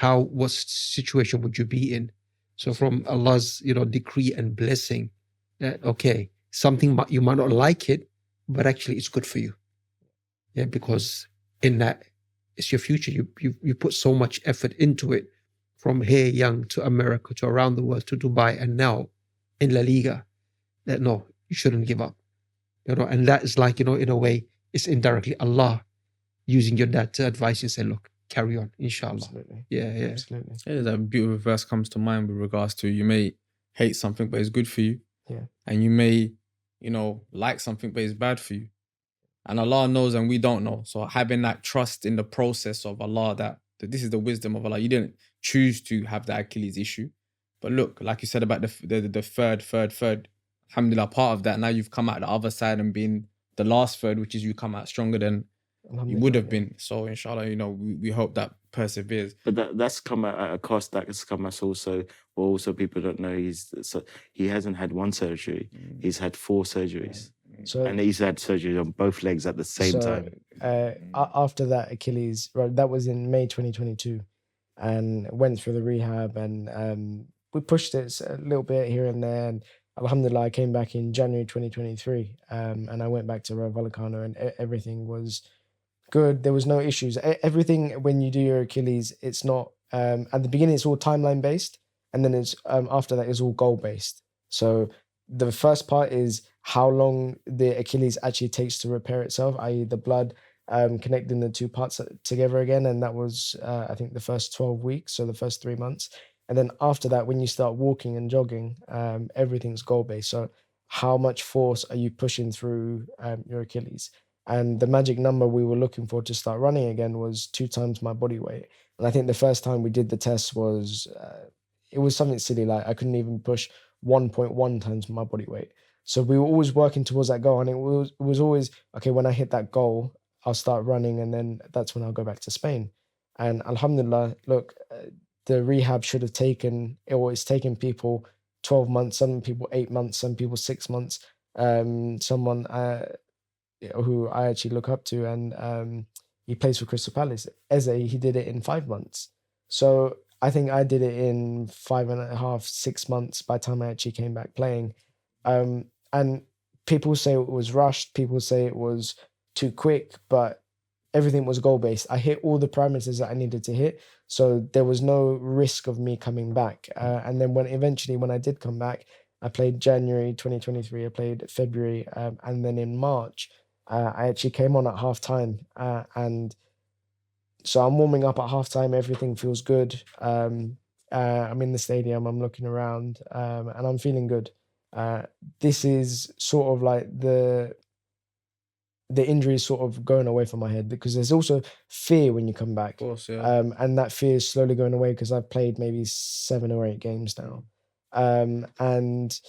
What situation would you be in? So from Allah's, decree and blessing, that, okay, something you might not like it, but actually it's good for you. Yeah, because in that it's your future. You put so much effort into it, from here young to America to around the world to Dubai and now in La Liga, that no, you shouldn't give up. And that is like, in a way, it's indirectly Allah using your dad to advise you and say, look, carry on, inshallah. Absolutely. Yeah. Absolutely. Yeah, that beautiful verse comes to mind with regards to you may hate something, but it's good for you. Yeah. And you may, like something, but it's bad for you. And Allah knows and we don't know. So having that trust in the process of Allah, that this is the wisdom of Allah. You didn't choose to have the Achilles issue. But look, like you said about the third, alhamdulillah, part of that, now you've come out the other side and been the last third, which is you come out stronger than you would have been. So inshallah, we hope that perseveres. But that's come at a cost. That has come as also people don't know he hasn't had one surgery. He's had 4 surgeries. So, and he's had surgery on both legs at the same time. After that Achilles, right, that was in May 2022, and went through the rehab, and we pushed it a little bit here and there, and alhamdulillah, I came back in January 2023, and I went back to Rayo Vallecano, and everything was good. There was no issues. Everything, when you do your Achilles, it's not, at the beginning, it's all timeline based, and then it's after that, it's all goal based. So the first part is how long the Achilles actually takes to repair itself, i.e. the blood connecting the 2 parts together again. And that was, I think, the first 12 weeks, so the first 3 months. And then after that, when you start walking and jogging, everything's goal-based. So how much force are you pushing through your Achilles? And the magic number we were looking for to start running again was 2 times my body weight. And I think the first time we did the test was, it was something silly, like I couldn't even push 1.1 times my body weight. So we were always working towards that goal, and it was always, okay, when I hit that goal, I'll start running, and then that's when I'll go back to Spain. And alhamdulillah, look, the rehab should have taken, it's taken people 12 months, some people 8 months, some people 6 months. Someone who I actually look up to, and he plays for Crystal Palace, Eze, he did it in 5 months. So I think I did it in 5.5, 6 months by the time I actually came back playing. And people say it was rushed, people say it was too quick, but everything was goal-based. I hit all the parameters that I needed to hit, so there was no risk of me coming back. And then when I did come back, I played January 2023, I played February, and then in March, I actually came on at half-time, and so I'm warming up at half-time, everything feels good. I'm in the stadium, I'm looking around, and I'm feeling good. This is sort of like the injury is sort of going away from my head, because there's also fear when you come back. Of course, yeah. And that fear is slowly going away, because I've played maybe 7 or 8 games now. And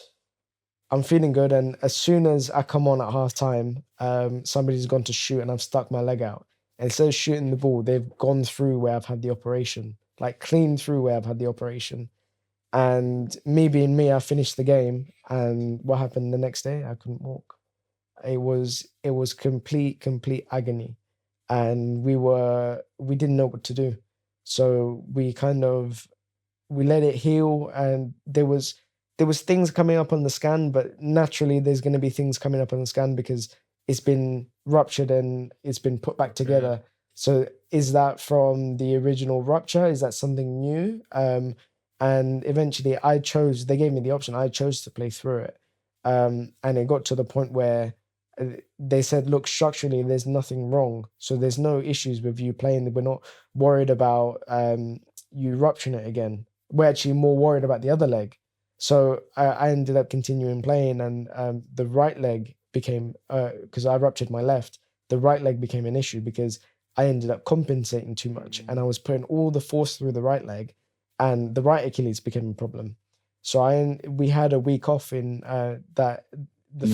I'm feeling good. And as soon as I come on at half time, somebody's gone to shoot and I've stuck my leg out. And instead of shooting the ball, they've gone through where I've had the operation, like clean through where I've had the operation. And me being me, I finished the game. And what happened the next day? I couldn't walk. It was complete agony. And we didn't know what to do. So we let it heal, and there was things coming up on the scan, but naturally there's going to be things coming up on the scan because it's been ruptured and it's been put back together. Yeah. So is that from the original rupture? Is that something new? And eventually they gave me the option. I chose to play through it. And it got to the point where they said, look, structurally, there's nothing wrong. So there's no issues with you playing. We're not worried about you rupturing it again. We're actually more worried about the other leg. So I ended up continuing playing, and the right leg became, because I ruptured my left, the right leg became an issue because I ended up compensating too much, and I was putting all the force through the right leg, and the right Achilles became a problem. So we had a week off in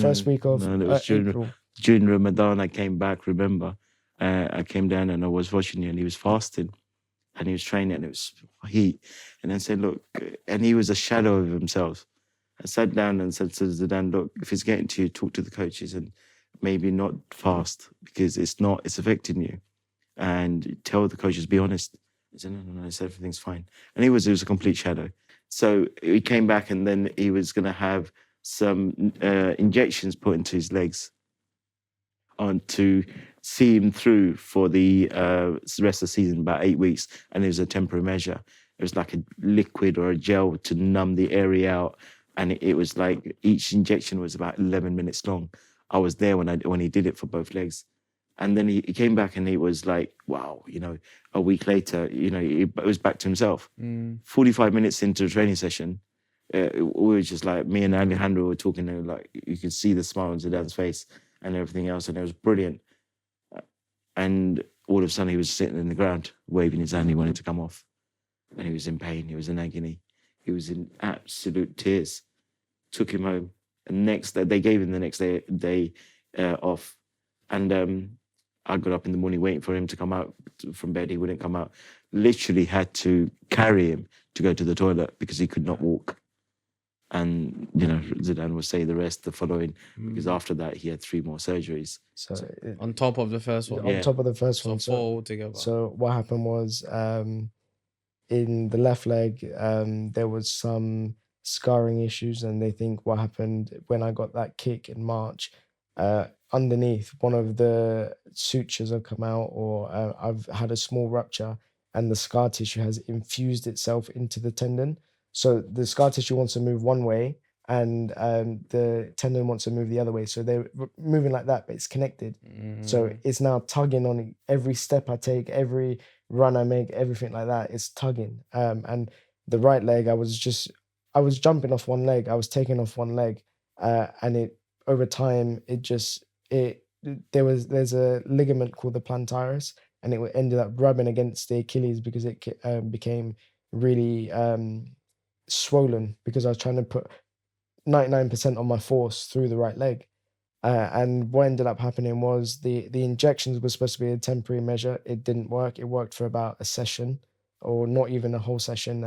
first week of it was April. During Ramadan, I came back, remember? I came down and I was watching you, and he was fasting. And he was training, and it was heat. And I said, look, and he was a shadow of himself. I sat down and said to Zidan, look, if it's getting to you, talk to the coaches and maybe not fast, because it's affecting you. And tell the coaches, be honest. I said, no, I said, everything's fine. And it was a complete shadow. So he came back, and then he was going to have some injections put into his legs see him through for the rest of the season, about 8 weeks, and it was a temporary measure. It was like a liquid or a gel to numb the area out, and it was like each injection was about 11 minutes long. I was there when he did it for both legs. And then he came back and he was like, wow, a week later, he was back to himself. 45 minutes into the training session, we were just like, me and Alejandro were talking, and like you could see the smile on Zidane's face and everything else, and it was brilliant. And all of a sudden he was sitting in the ground, waving his hand. He wanted to come off. And he was in pain. He was in agony. He was in absolute tears. Took him home. And next day, they gave him the next day off. And I got up in the morning waiting for him to come out from bed. He wouldn't come out. Literally had to carry him to go to the toilet because he could not walk. And, Zidane will say the rest the following, because after that, he had 3 more surgeries. So on top of the first one. On top of the first one. So 4 altogether. So what happened was, in the left leg, there was some scarring issues, and they think what happened when I got that kick in March, underneath one of the sutures have come out, or I've had a small rupture, and the scar tissue has infused itself into the tendon. So the scar tissue wants to move one way, and the tendon wants to move the other way. So they're moving like that, but it's connected. So it's now tugging on every step I take, every run I make, everything like that. It's tugging. And the right leg, I was jumping off one leg. I was taking off one leg, and it over time there's a ligament called the plantaris, and it ended up rubbing against the Achilles because it became really swollen, because I was trying to put 99% of my force through the right leg. And what ended up happening was the injections were supposed to be a temporary measure. It didn't work. It worked for about a session, or not even a whole session.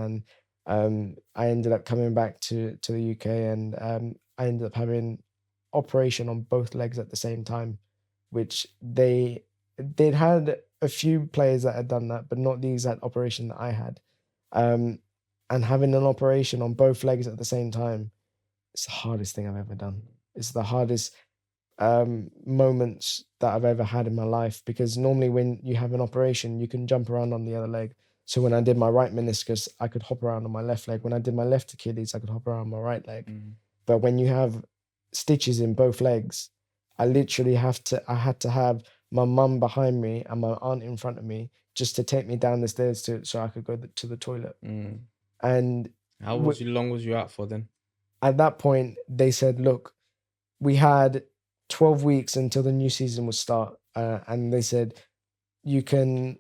And I ended up coming back to the UK, and I ended up having operation on both legs at the same time, which they'd had a few players that had done that, but not the exact operation that I had. And having an operation on both legs at the same time, it's the hardest thing I've ever done. It's the hardest moments that I've ever had in my life, because normally when you have an operation, you can jump around on the other leg. So when I did my right meniscus, I could hop around on my left leg. When I did my left Achilles, I could hop around on my right leg. But when you have stitches in both legs, I literally had to have my mum behind me and my aunt in front of me just to take me down the stairs so I could go to the toilet. And how long was you out for then? At that point, they said, look, we had 12 weeks until the new season would start. And they said, you don't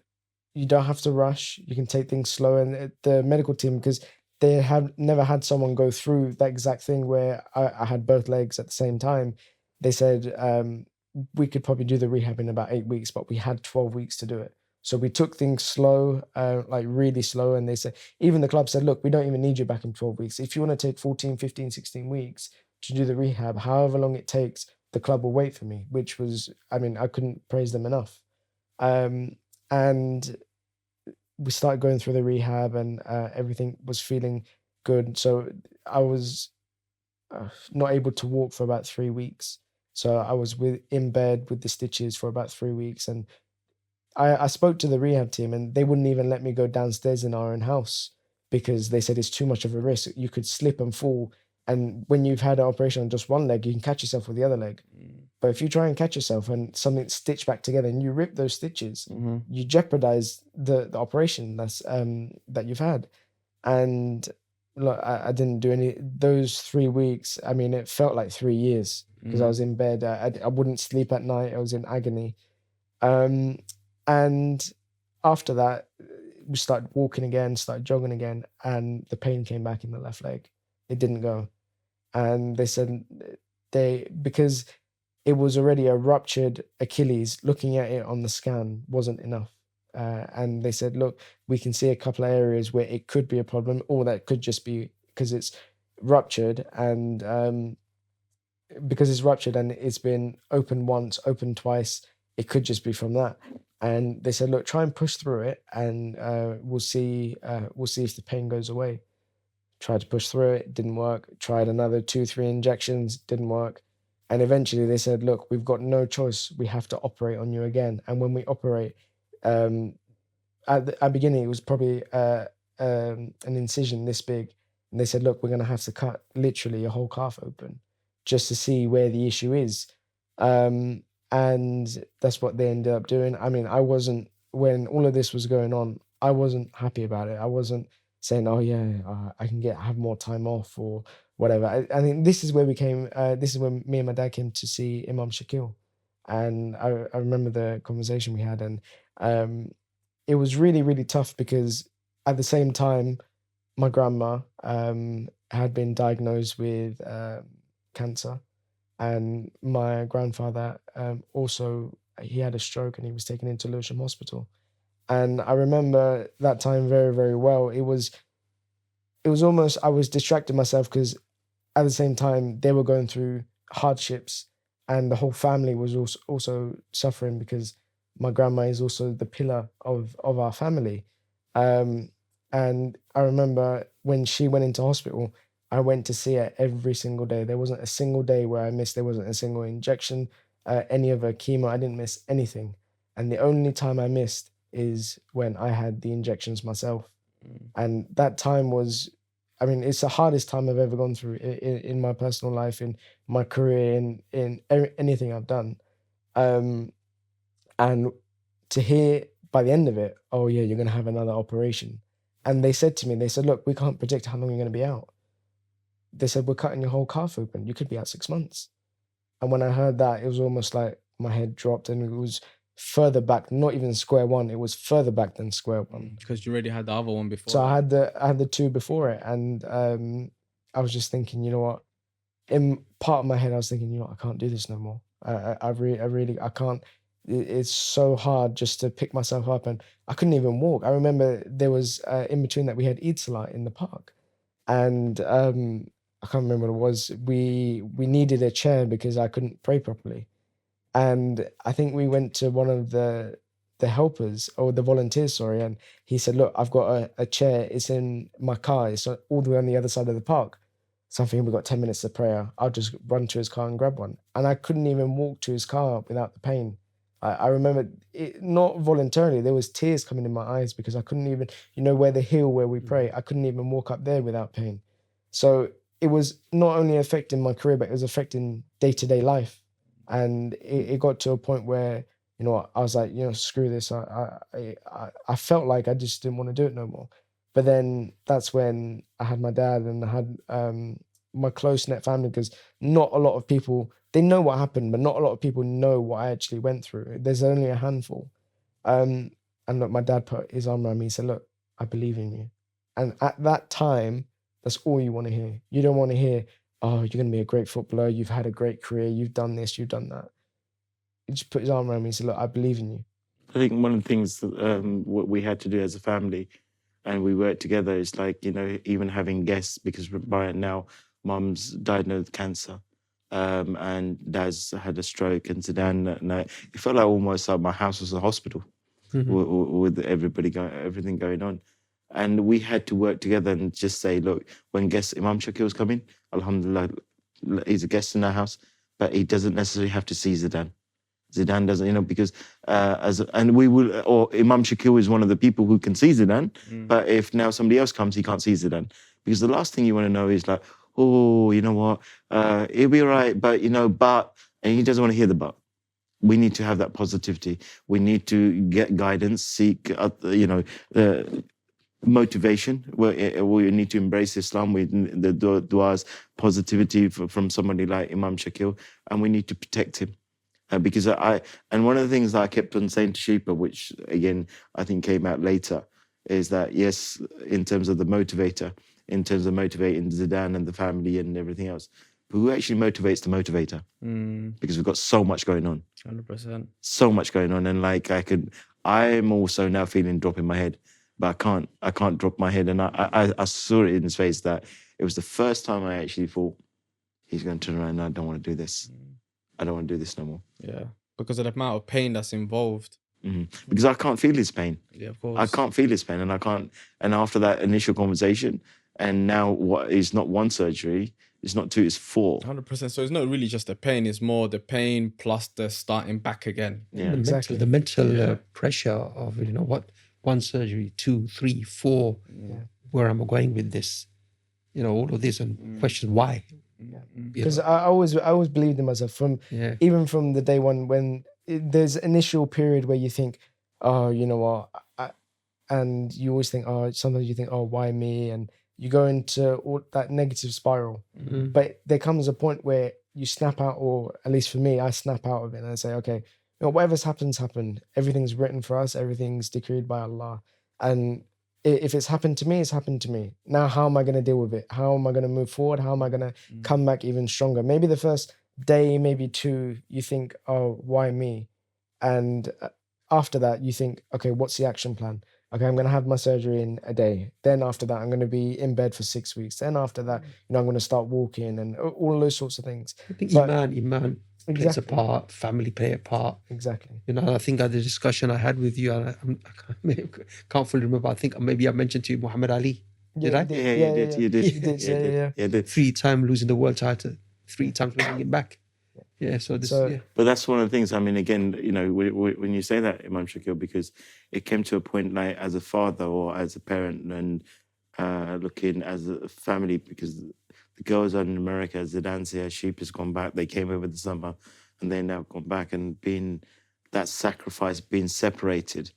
have to rush. You can take things slow. And the medical team, because they have never had someone go through that exact thing where I had both legs at the same time. They said, we could probably do the rehab in about 8 weeks, but we had 12 weeks to do it. So we took things slow, like really slow. And they said, even the club said, look, we don't even need you back in 12 weeks. If you want to take 14, 15, 16 weeks to do the rehab, however long it takes, the club will wait for me, which was, I couldn't praise them enough. And we started going through the rehab, and everything was feeling good. So I was not able to walk for about 3 weeks. So I was in bed with the stitches for about 3 weeks. And I spoke to the rehab team, and they wouldn't even let me go downstairs in our own house, because they said it's too much of a risk. You could slip and fall. And when you've had an operation on just one leg, you can catch yourself with the other leg. But if you try and catch yourself and something's stitched back together and you rip those stitches, you jeopardize the operation that you've had. And look, I didn't do any those 3 weeks. It felt like 3 years, because I was in bed. I wouldn't sleep at night. I was in agony. And after that, we started walking again, started jogging again, and the pain came back in the left leg. It didn't go. And they said because it was already a ruptured Achilles, looking at it on the scan wasn't enough. And they said, look, we can see a couple of areas where it could be a problem, or that could just be because it's ruptured. And because it's ruptured and it's been opened once, opened twice, it could just be from that. And they said, look, try and push through it, and we'll see if the pain goes away. Tried to push through it, didn't work. Tried another 2-3 injections, didn't work. And eventually they said, look, we've got no choice. We have to operate on you again. And when we operate, at the beginning, it was probably an incision this big. And they said, look, we're going to have to cut literally a whole calf open just to see where the issue is. And that's what they ended up doing. I mean, when all of this was going on, I wasn't happy about it. I wasn't saying, oh yeah, I can have more time off or whatever. I think this is where this is when me and my dad came to see Imam Shakil. And I remember the conversation we had, and it was really, really tough because at the same time, my grandma had been diagnosed with cancer, and my grandfather also, he had a stroke and he was taken into Lewisham Hospital. And I remember that time very, very well. It was almost, I was distracting myself because at the same time they were going through hardships, and the whole family was also suffering because my grandma is also the pillar of our family. And I remember when she went into hospital, I went to see her every single day. There wasn't a single day where I missed. There wasn't a single injection, any of her chemo. I didn't miss anything. And the only time I missed is when I had the injections myself. And that time was, I mean, it's the hardest time I've ever gone through in my personal life, in my career, in anything I've done. And to hear by the end of it, oh yeah, you're going to have another operation. And they said to me, look, we can't predict how long you're going to be out. They said, we're cutting your whole calf open. You could be out 6 months. And when I heard that, it was almost like my head dropped, and it was further back, not even square one. It was further back than square one. Because you already had the other one before. So I had the two before it. And I was just thinking, you know what? In part of my head, I was thinking, you know what? I can't do this no more. I really can't. It's so hard just to pick myself up, and I couldn't even walk. I remember there was in between that we had Eid Salah in the park, and I can't remember what it was. We needed a chair because I couldn't pray properly, and I think we went to one of the helpers or the volunteers, sorry, and he said, "Look, I've got a chair. It's in my car. It's all the way on the other side of the park." Something, we've got 10 minutes of prayer. I'll just run to his car and grab one, and I couldn't even walk to his car without the pain. I remember it, not voluntarily, there was tears coming in my eyes because I couldn't even, where the hill where we pray, I couldn't even walk up there without pain. So it was not only affecting my career, but it was affecting day-to-day life. And it got to a point where, I was like, screw this. I felt like I just didn't want to do it no more. But then that's when I had my dad, and I had my close-knit family, because not a lot of people, they know what happened, but not a lot of people know what I actually went through. There's only a handful. And look, my dad put his arm around me. He said, look, I believe in you. And at that time, that's all you want to hear. You don't want to hear, oh, you're going to be a great footballer. You've had a great career. You've done this, you've done that. He just put his arm around me and said, look, I believe in you. I think one of the things that, what we had to do as a family, and we worked together, is like, even having guests, because right now, Mum's diagnosed with cancer. And Dad's had a stroke, and Zidan, and it felt like almost like my house was a hospital with everything going on. And we had to work together and just say, look, when Imam Shakil's coming, alhamdulillah, he's a guest in our house, but he doesn't necessarily have to see Zidan. Zidan doesn't, because or Imam Shakil is one of the people who can see Zidan, but if now somebody else comes, he can't see Zidan. Because the last thing you want to know is like, oh, you know what, he'll be all right, but, and he doesn't want to hear the but. We need to have that positivity. We need to get guidance, seek, motivation. We need to embrace Islam with the du'as, positivity from somebody like Imam Shakil, and we need to protect him. Because and one of the things that I kept on saying to Sheepa, which again, I think came out later, is that yes, in terms of the motivator, in terms of motivating Zidan and the family and everything else, but who actually motivates the motivator? Because we've got so much going on. 100%. So much going on. And like I'm also now feeling drop in my head, but I can't drop my head. And I saw it in his face that it was the first time I actually thought, he's going to turn around and I don't want to do this. I don't want to do this no more. Yeah. Because of the amount of pain that's involved. Because I can't feel his pain. Yeah, of course. I can't feel his pain, and I can't. And after that initial conversation, and now what is not one surgery, It's not 2, it's 4. 100%. So it's not really just the pain; it's more the pain plus the starting back again. Yeah, Exactly. The mental pressure of, you know, what, 1 surgery, 2, 3, 4. Where am I going with this? You know, all of this and questions why. Because I always believed in myself even from the day one, when there's initial period where you think, oh, you know what, and you always think, oh, sometimes you think, oh, why me? And you go into all that negative spiral. But there comes a point where you snap out, or at least for me, I snap out of it and I say, okay, you know, whatever's happened. Everything's written for us. Everything's decreed by Allah. And if it's happened to me, it's happened to me. Now, how am I going to deal with it? How am I going to move forward? How am I going to come back even stronger? Maybe the first day, maybe 2, you think, oh, why me? And after that, you think, okay, what's the action plan? Okay, I'm going to have my surgery in a day. Then after that, I'm going to be in bed for 6 weeks. Then after that, you know, I'm going to start walking and all those sorts of things. I think Iman plays a part, family play a part. Exactly. You know, I think at the discussion I had with you, I can't fully remember. I think maybe I mentioned to you Muhammad Ali. Did I? Yeah, you did. 3 times losing the world title, 3 times winning it back. Yeah, so this. But that's one of the things. I mean, again, you know, when you say that, Imam Shakil, because it came to a point, like, as a father or as a parent, and looking as a family, because the girls are in America, Zidan, Sheep has gone back. They came over the summer, and they're now gone back, and being that sacrifice, being separated,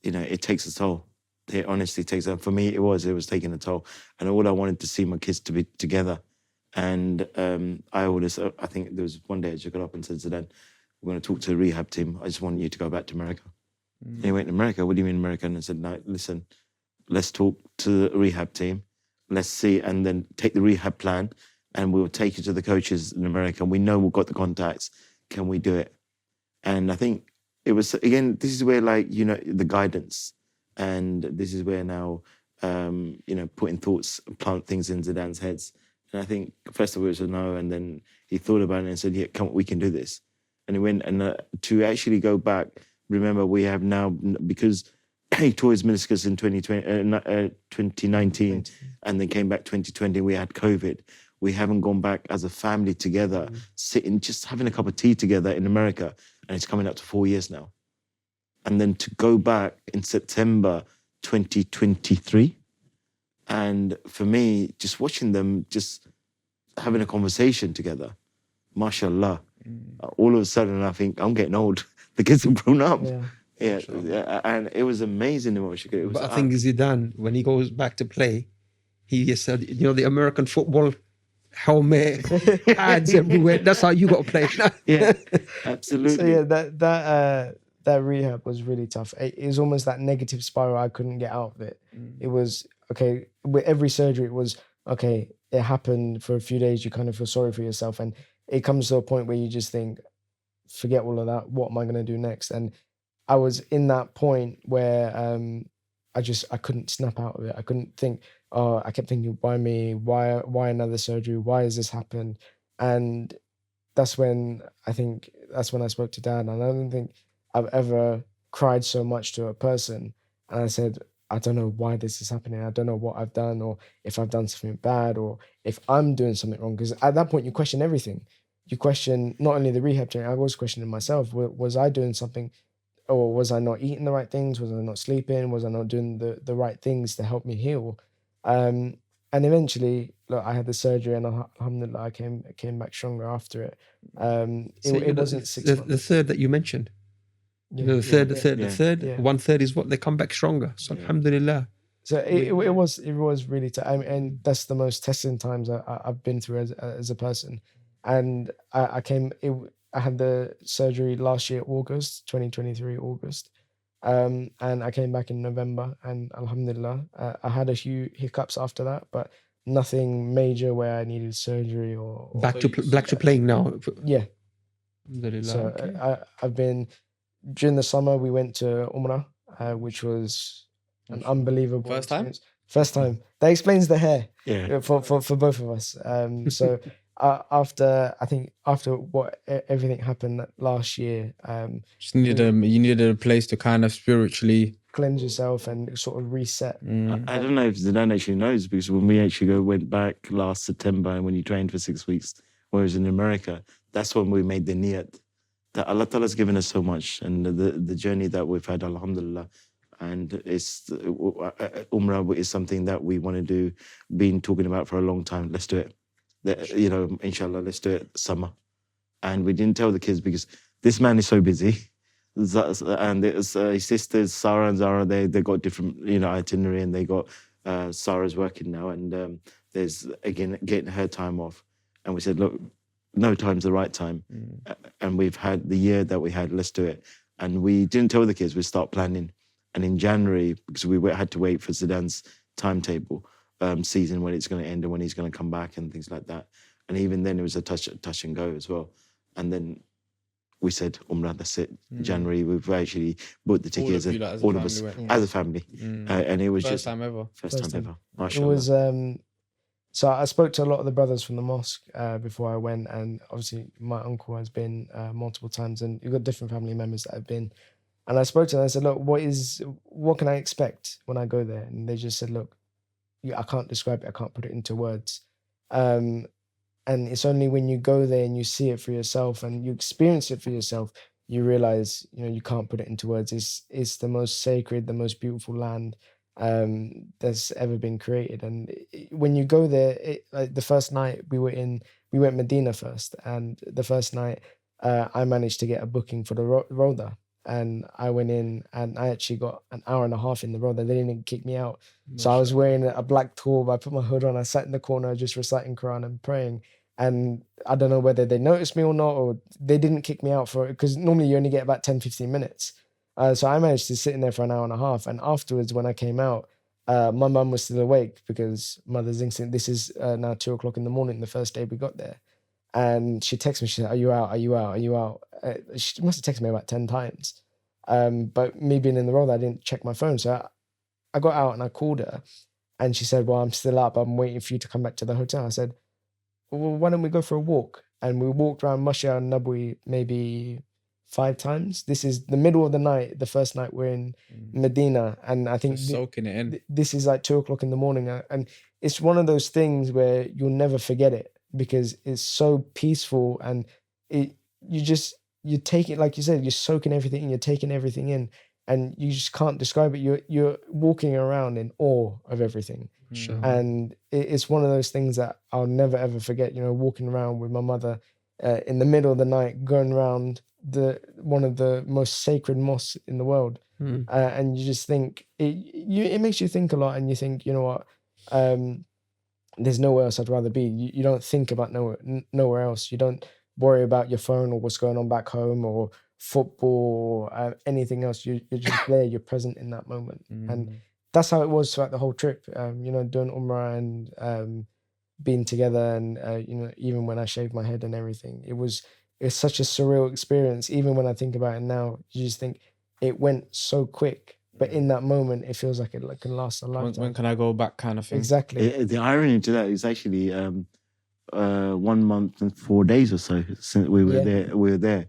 you know, it takes a toll. It honestly takes a. For me, it was taking a toll, and all I wanted to see my kids to be together. And I think there was one day I just got up and said, Zidan, we're going to talk to the rehab team. I just want you to go back to America. And he went, America? What do you mean America? And I said, no, listen, let's talk to the rehab team. Let's see, and then take the rehab plan, and we'll take it to the coaches in America. We know we've got the contacts. Can we do it? And I think it was, again, this is where, like, you know, the guidance, and this is where now, you know, putting thoughts, plant things in Zidan's heads. And I think first of all it was a no, and then he thought about it and said, yeah, come on, we can do this. And he went, and to actually go back, remember we have now, because he tore his meniscus in 2019 and then came back 2020, we had COVID. We haven't gone back as a family together, sitting, just having a cup of tea together in America, and it's coming up to 4 years now. And then to go back in September 2023, and for me, just watching them, just having a conversation together, mashallah, all of a sudden I think I'm getting old. The kids have grown up. Yeah, and it was amazing. But I think Zidane, when he goes back to play, he just said, you know, the American football helmet, pads everywhere. That's how you got to play. Yeah, absolutely. So yeah, that rehab was really tough. It was almost that negative spiral. I couldn't get out of it. It was, okay, with every surgery, it was, okay, it happened for a few days, you kind of feel sorry for yourself. And it comes to a point where you just think, forget all of that. What am I going to do next? And I was in that point where I couldn't snap out of it. I couldn't think, oh, I kept thinking, why me? Why another surgery? Why has this happened? And that's when I spoke to Dad. And I don't think I've ever cried so much to a person. And I said, I don't know why this is happening. I don't know what I've done, or if I've done something bad, or if I'm doing something wrong. Because at that point, you question everything. You question not only the rehab training, I was questioning myself. Was I doing something, or was I not eating the right things? Was I not sleeping? Was I not doing the right things to help me heal? And eventually, look, I had the surgery, and alhamdulillah, I came back stronger after it. It wasn't 6 months. The third that you mentioned. Yeah, the third. Yeah. 1/3 is what they come back stronger. So alhamdulillah. So it was really tough. And that's the most testing times I've been through as a person. And I had the surgery last year, August 2023, August. And I came back in November, and alhamdulillah, I had a few hiccups after that, but nothing major where I needed surgery or back to playing now. Yeah. Alhamdulillah. So Okay. I've been, during the summer, we went to Umrah, which was an unbelievable experience. First time. That explains the hair. Yeah. For both of us. So after what everything happened last year, Just needed you needed a place to kind of spiritually cleanse yourself and sort of reset. I don't know if Zidan actually knows, because when we actually went back last September and when you trained for 6 weeks, when I was in America, that's when we made the niyat. That Allah Ta'ala's given us so much, and the journey that we've had, alhamdulillah, and it's Umrah is something that we want to do, been talking about for a long time. Let's do it. Inshallah, let's do it summer. And we didn't tell the kids because this man is so busy. And his sisters, Sarah and Zara, they got different, itinerary, and they got Sarah's working now, and there's again getting her time off. And we said, look, no time's the right time. And we've had the year that we had, let's do it. And we didn't tell the kids, we start planning. And in January, because we had to wait for Zidan's timetable, season, when it's going to end and when he's going to come back and things like that. And even then it was a touch and go as well. And then we said, Umrah, that's it. January, we've actually bought the tickets, all of us as a family. And it was First time ever. Mashallah. It was, so I spoke to a lot of the brothers from the mosque before I went, and obviously my uncle has been multiple times, and you've got different family members that have been. And I spoke to them, I said, look, what can I expect when I go there? And they just said, look, I can't describe it, I can't put it into words. And it's only when you go there and you see it for yourself and you experience it for yourself, you realize, you can't put it into words. It's the most sacred, the most beautiful land that's ever been created. And when you go there, like the first night we went Medina first, and the first night I managed to get a booking for the Roda. And I went in and I actually got an hour and a half in the Roda. They didn't kick me out. So I was wearing a black torb. I put my hood on. I sat in the corner just reciting Quran and praying. And I don't know whether they noticed me or not, or they didn't kick me out for it, because normally you only get about 10, 15 minutes. So I managed to sit in there for an hour and a half. And afterwards, when I came out, my mum was still awake, because Mother Zing said, this is now 2:00 in the morning, the first day we got there. And she texted me, she said, are you out? Are you out? Are you out? She must have texted me about 10 times. But me being in the road, I didn't check my phone. So I got out and I called her, and she said, well, I'm still up. I'm waiting for you to come back to the hotel. I said, well, why don't we go for a walk? And we walked around Masjid al-Nabawi maybe 5 times. This is the middle of the night, the first night we're in Medina. And I think soaking it in. This is like 2:00 in the morning. And it's one of those things where you'll never forget it, because it's so peaceful, and you take it, like you said, you're soaking everything in, you're taking everything in, and you just can't describe it. You're walking around in awe of everything. Sure. And it's one of those things that I'll never ever forget, walking around with my mother in the middle of the night, going around one of the most sacred mosques in the world. And you just think, it makes you think a lot, and you think, you know what, there's nowhere else I'd rather be. You don't think about nowhere else. You don't worry about your phone or what's going on back home or football or anything else. You're just there, you're present in that moment. And that's how it was throughout the whole trip, doing Umrah and being together, and even when I shaved my head and everything, it's such a surreal experience. Even when I think about it now, you just think it went so quick, but in that moment it feels like it can last a lifetime. When can I go back, kind of thing? Exactly. The irony to that is actually 1 month and 4 days or so since we were there,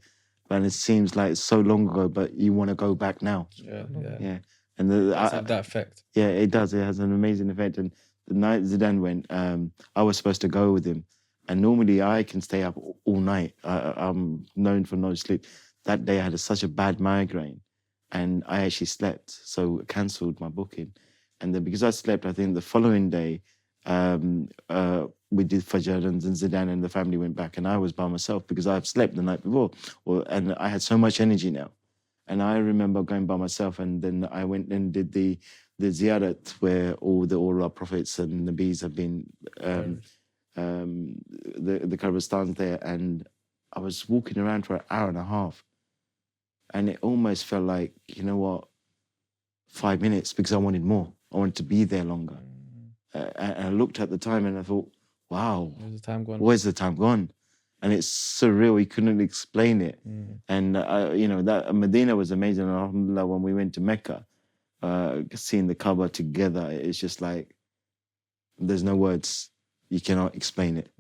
and it seems like it's so long ago, but you want to go back now. Yeah. And have that effect. Yeah, it does. It has an amazing effect. And the night Zidan went, I was supposed to go with him, and normally I can stay up all night. I'm known for no sleep. That day I had such a bad migraine, and I actually slept, so cancelled my booking. And then because I slept, I think the following day we did Fajr, and then Zidan and the family went back, and I was by myself because I've slept the night before, and I had so much energy now. And I remember going by myself, and then I went and did the ziyarat where all our prophets and nabis have been, the Kabristan's there, and I was walking around for an hour and a half, and it almost felt like, 5 minutes, because I wanted more. I wanted to be there longer. And I looked at the time and I thought, wow, Where's the time gone? Where's the time gone? And it's surreal. You couldn't explain it. And, that Medina was amazing. And alhamdulillah, when we went to Mecca, seeing the Kaaba together, it's just like, there's no words. You cannot explain it.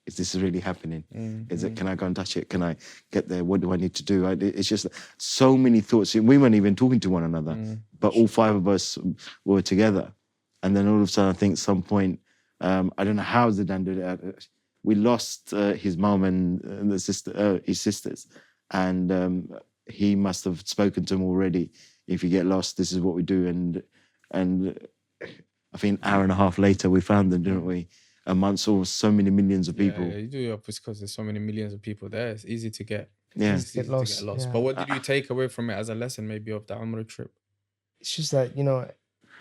is this really happening? Is it? Can I go and touch it? Can I get there? What do I need to do? It's just so many thoughts. We weren't even talking to one another, but all 5 of us were together. And then all of a sudden, I think at some point, I don't know how Zidan did it. We lost his mom and his sisters, and he must have spoken to him already. If you get lost, this is what we do. And I think an hour and a half later, we found them, didn't we? Amongst so many millions of people. Yeah, you do because there's so many millions of people there. It's easy to get get lost. Yeah. But what did you take away from it as a lesson, maybe, of the Umrah trip? It's just that, you know,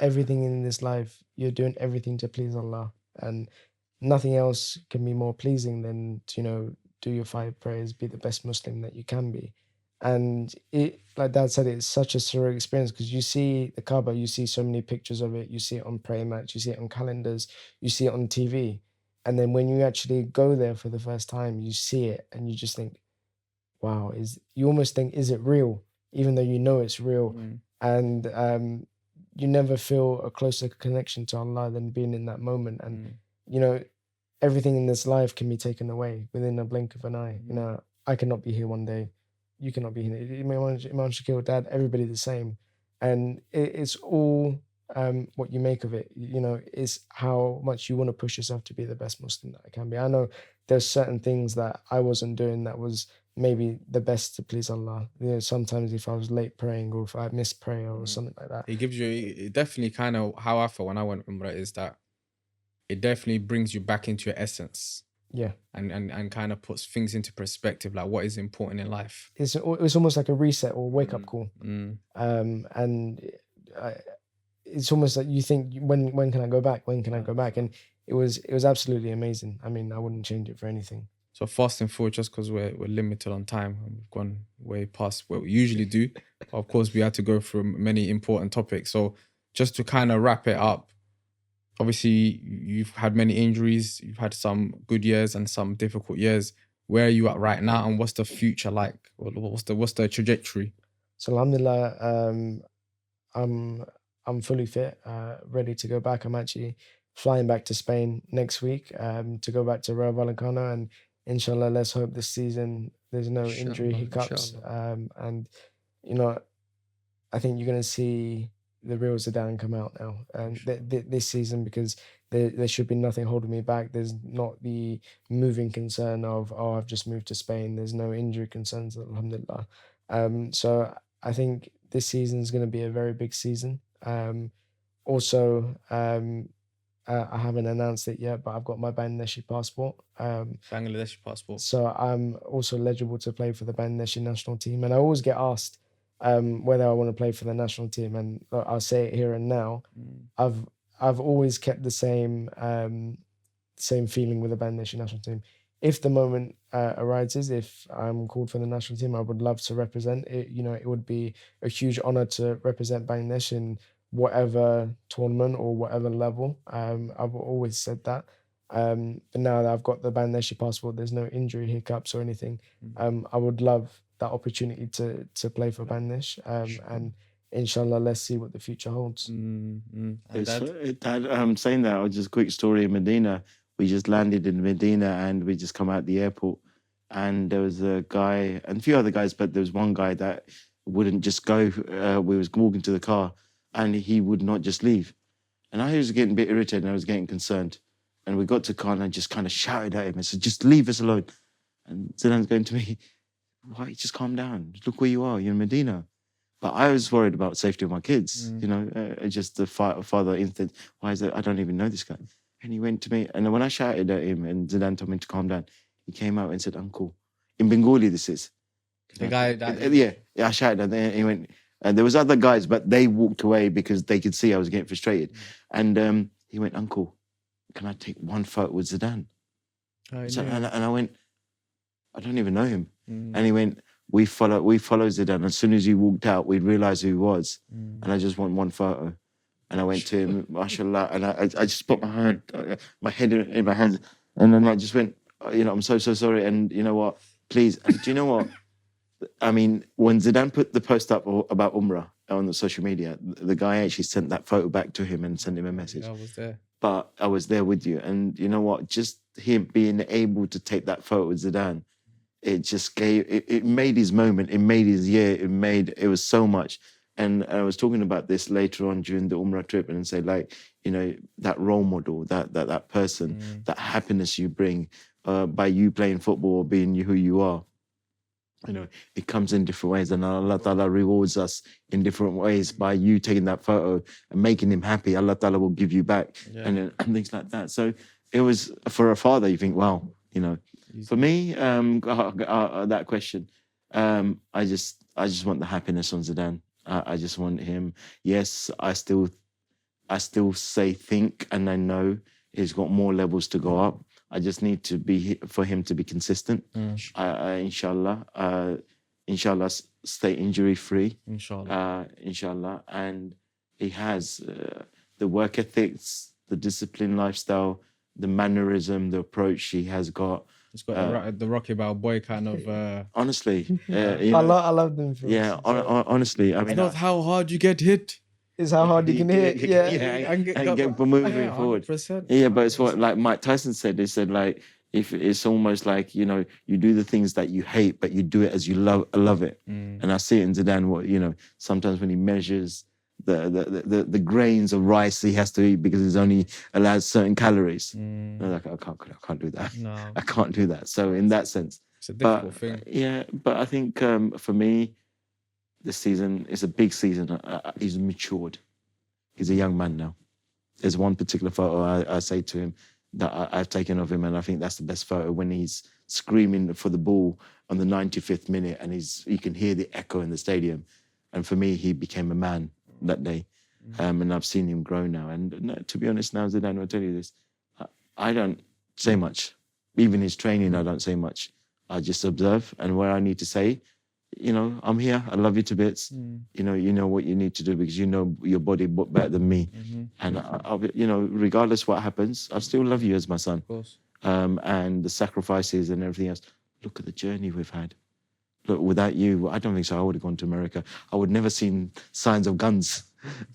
everything in this life, you're doing everything to please Allah, and nothing else can be more pleasing than to, you know, do your 5 prayers, be the best Muslim that you can be. And it, like Dad said, it's such a surreal experience because you see the Kaaba, you see so many pictures of it, you see it on prayer mats, you see it on calendars, you see it on TV. And then when you actually go there for the first time, you see it and you just think, wow, you almost think, is it real? Even though you know it's real. And you never feel a closer connection to Allah than being in that moment. And, you know, everything in this life can be taken away within a blink of an eye. You know, I cannot be here one day. You cannot be here. Imam Shakil, Dad, everybody the same. And it's all what you make of it. You know, it's how much you want to push yourself to be the best Muslim that I can be. I know there's certain things that I wasn't doing that was maybe the best to please Allah. You know, sometimes if I was late praying or if I missed prayer or something like that. It definitely kind of how I felt when I went Umrah is that it definitely brings you back into your essence. Yeah. And kind of puts things into perspective, like what is important in life. It's almost like a reset or wake up call. It's almost like you think, when can I go back? When can I go back? And it was absolutely amazing. I mean, I wouldn't change it for anything. So fasting forward, just because we're limited on time, and we've gone way past what we usually do. Of course, we had to go through many important topics. So just to kind of wrap it up, obviously you've had many injuries, you've had some good years and some difficult years. Where are you at right now, and what's the future like? What's the trajectory? So alhamdulillah, I'm fully fit, ready to go back. I'm actually flying back to Spain next week to go back to Rayo Vallecano, and inshallah, let's hope this season there's no injury hiccups. And you know, I think you're going to see the real Zidan come out now this season, because there should be nothing holding me back. There's not the moving concern of, oh, I've just moved to Spain. There's no injury concerns, alhamdulillah. So I think this season is going to be a very big season. Also, I haven't announced it yet, but I've got my Bangladeshi passport. Bangladeshi passport. So I'm also eligible to play for the Bangladeshi national team. And I always get asked whether I want to play for the national team. And I'll say it here and now. I've always kept the same feeling with the Bangladeshi national team. If the moment arises, if I'm called for the national team, I would love to represent it. You know, it would be a huge honor to represent Bangladesh in whatever tournament or whatever level. I've always said that. But now that I've got the Bangladeshi passport, there's no injury hiccups or anything. I would love that opportunity to play for Bangladesh. And inshallah, let's see what the future holds. Dad, saying that, just a quick story in Medina. We just landed in Medina and we just come out the airport, and there was a guy and a few other guys, but there was one guy that wouldn't just go. We was walking to the car and he would not just leave. And I was getting a bit irritated and I was getting concerned. And we got to the car and I just kind of shouted at him and said, just leave us alone. And Zidan's going to me, why? Just calm down. Look where you are. You're in Medina. But I was worried about the safety of my kids, you know, just the father instinct. Why is it? I don't even know this guy. And he went to me, and when I shouted at him and Zidan told me to calm down, he came out and said, Uncle, in Bengali this is. The guy that... Yeah, I shouted at him, and he went, and there was other guys, but they walked away because they could see I was getting frustrated. And he went, Uncle, can I take one photo with Zidan? And I went, I don't even know him. And he went, we follow Zidan. As soon as he walked out, we realized who he was. And I just want one photo. And I went to him, mashallah, and I just put my head in my hands, and then I just went, you know, I'm so sorry, and you know what, please. And do you know what? I mean, when Zidan put the post up about Umrah on the social media, the guy actually sent that photo back to him and sent him a message. I was there. But I was there with you, and you know what? Just him being able to take that photo with Zidane, it just gave, it made his moment, it made his year, it was so much. And I was talking about this later on during the Umrah trip and say, like, you know, that role model, that person, that happiness you bring by you playing football or being who you are. You know, it comes in different ways, and Allah Ta'ala rewards us in different ways by you taking that photo and making him happy. Allah Ta'ala will give you back, and things like that. So it was, for a father, you think, wow, you know. For me, that question, I just want the happiness on Zidane. I just want him. Yes, I still say think, and I know he's got more levels to go up. I just need for him to be consistent. Inshallah, stay injury free. Inshallah, and he has the work ethics, the discipline lifestyle, the mannerism, the approach he has got. It's got the Rocky Balboa kind of. Honestly, I love them. Yeah, honestly, I mean, it's not how hard you get hit. It's how hard you can hit. And get moving forward. 100%. Yeah, but it's what, like Mike Tyson said. He said, like, if it's almost like, you know, you do the things that you hate, but you do it as you love it. And I see it in Zidane. What, you know, sometimes when he measures the grains of rice he has to eat because he's only allowed certain calories. Like, I can't do that. No. I can't do that. So in that sense, it's a difficult thing. Yeah, but I think for me, this season is a big season. He's matured. He's a young man now. There's one particular photo I say to him that I've taken of him, and I think that's the best photo, when he's screaming for the ball on the 95th minute, and you can hear the echo in the stadium. And for me, he became a man that day. And I've seen him grow now. And to be honest now, Zidane, I'll tell you this, I don't say much. Even his training, I don't say much. I just observe, and where I need to say, you know, I'm here. I love you to bits. You know what you need to do, because you know your body better than me. And I'll be, you know, regardless what happens, I still love you as my son. Of course. And the sacrifices and everything else. Look at the journey we've had. Look, without you, I don't think so. I would have gone to America. I would never seen signs of guns.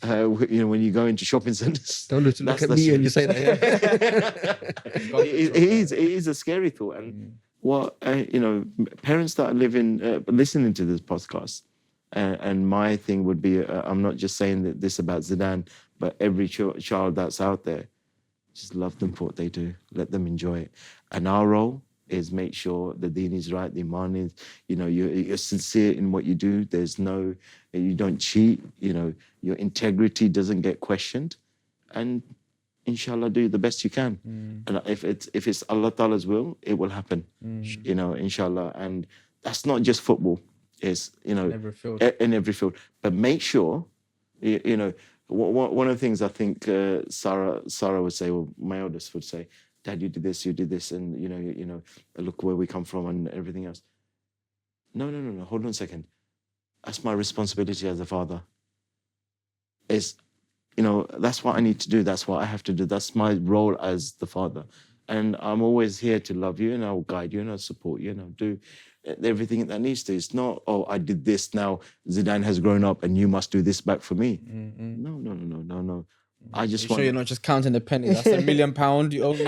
You know, when you go into shopping centers. Don't look at me when you say that. Yeah. It is a scary thought. And what, you know, parents that are listening to this podcast, and my thing would be, I'm not just saying this about Zidane, but every child that's out there, just love them for what they do. Let them enjoy it. And our role is make sure the deen is right, the iman is, you know, you're sincere in what you do. You don't cheat, you know, your integrity doesn't get questioned. And inshallah, do the best you can. And if it's Allah Ta'ala's will, it will happen, you know, inshallah. And that's not just football. It's, you know, in every field. But make sure, you know, one of the things I think Sarah would say, or my eldest would say, Dad, you did this, and you know, look where we come from and everything else. No. Hold on a second. That's my responsibility as a father. It's, you know, that's what I need to do. That's what I have to do. That's my role as the father. And I'm always here to love you, and I'll guide you, and I'll support you, and I'll do everything that needs to. It's not, oh, I did this, now Zidane has grown up and you must do this back for me. No. I just want. Sure, you're not just counting the penny. That's £1 million you owe me.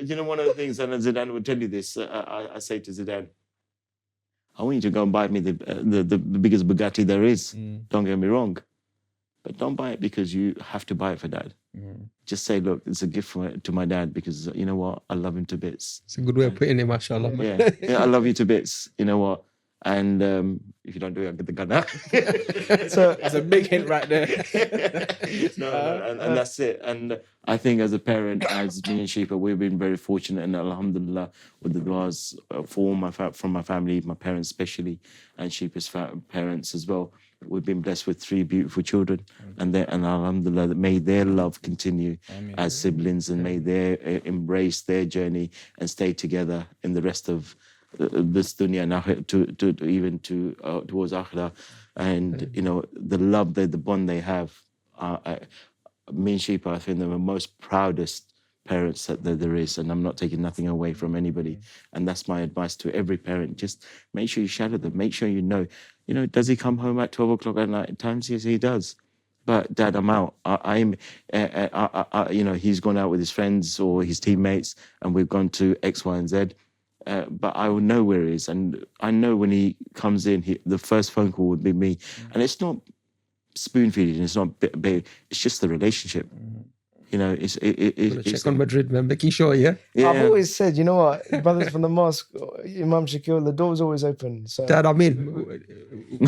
You know, one of the things, and Zidane would tell you this. I say to Zidane, I want you to go and buy me the biggest Bugatti there is. Don't get me wrong, but don't buy it because you have to buy it for Dad. Just say, look, it's a gift to my dad, because you know what, I love him to bits. It's a good way of putting it, mashallah. Yeah, I love you to bits. You know what? And if you don't do it, I'll get the gun out. So that's a big hint right there. And that's it. And I think as a parent, as me and Sheepa, we've been very fortunate, and alhamdulillah, with the du'as from my family, my parents especially, and Sheepa's parents as well. We've been blessed with 3 beautiful children, and alhamdulillah, may their love continue as siblings, and may they embrace their journey and stay together in the rest of this dunya now towards akhirah. And you know, the love, the bond they have, me and Sheepa, I think they're the most proudest parents that there is, and I'm not taking nothing away from anybody. And that's my advice to every parent. Just make sure you shadow them, make sure you know, does he come home at 12 o'clock at night at times? Yes, he does. but Dad, I'm out. You know, he's gone out with his friends or his teammates, and we've gone to X, Y, and Z. But I will know where he is, and I know when he comes in, the first phone call would be me, and it's not spoon feeding. It's not baby. It's just the relationship. You know, it's check on Madrid, man, making sure, yeah. I've always said, you know what, brothers from the mosque, Imam Shakil, the door's always open. So Dad, I'm in.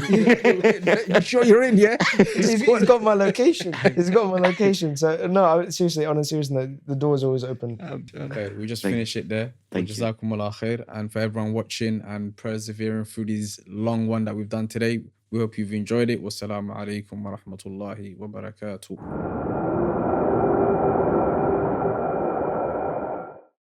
You sure you're in, yeah? he's got my location. He's got my location. So no, seriously, on a serious note, the door's always open. Okay, we just finish it there. Thank you. Jazakumullah khair. And for everyone watching and persevering through this long one that we've done today, we hope you've enjoyed it. Wassalamu alaikum wa rahmatullahi wa barakatuh.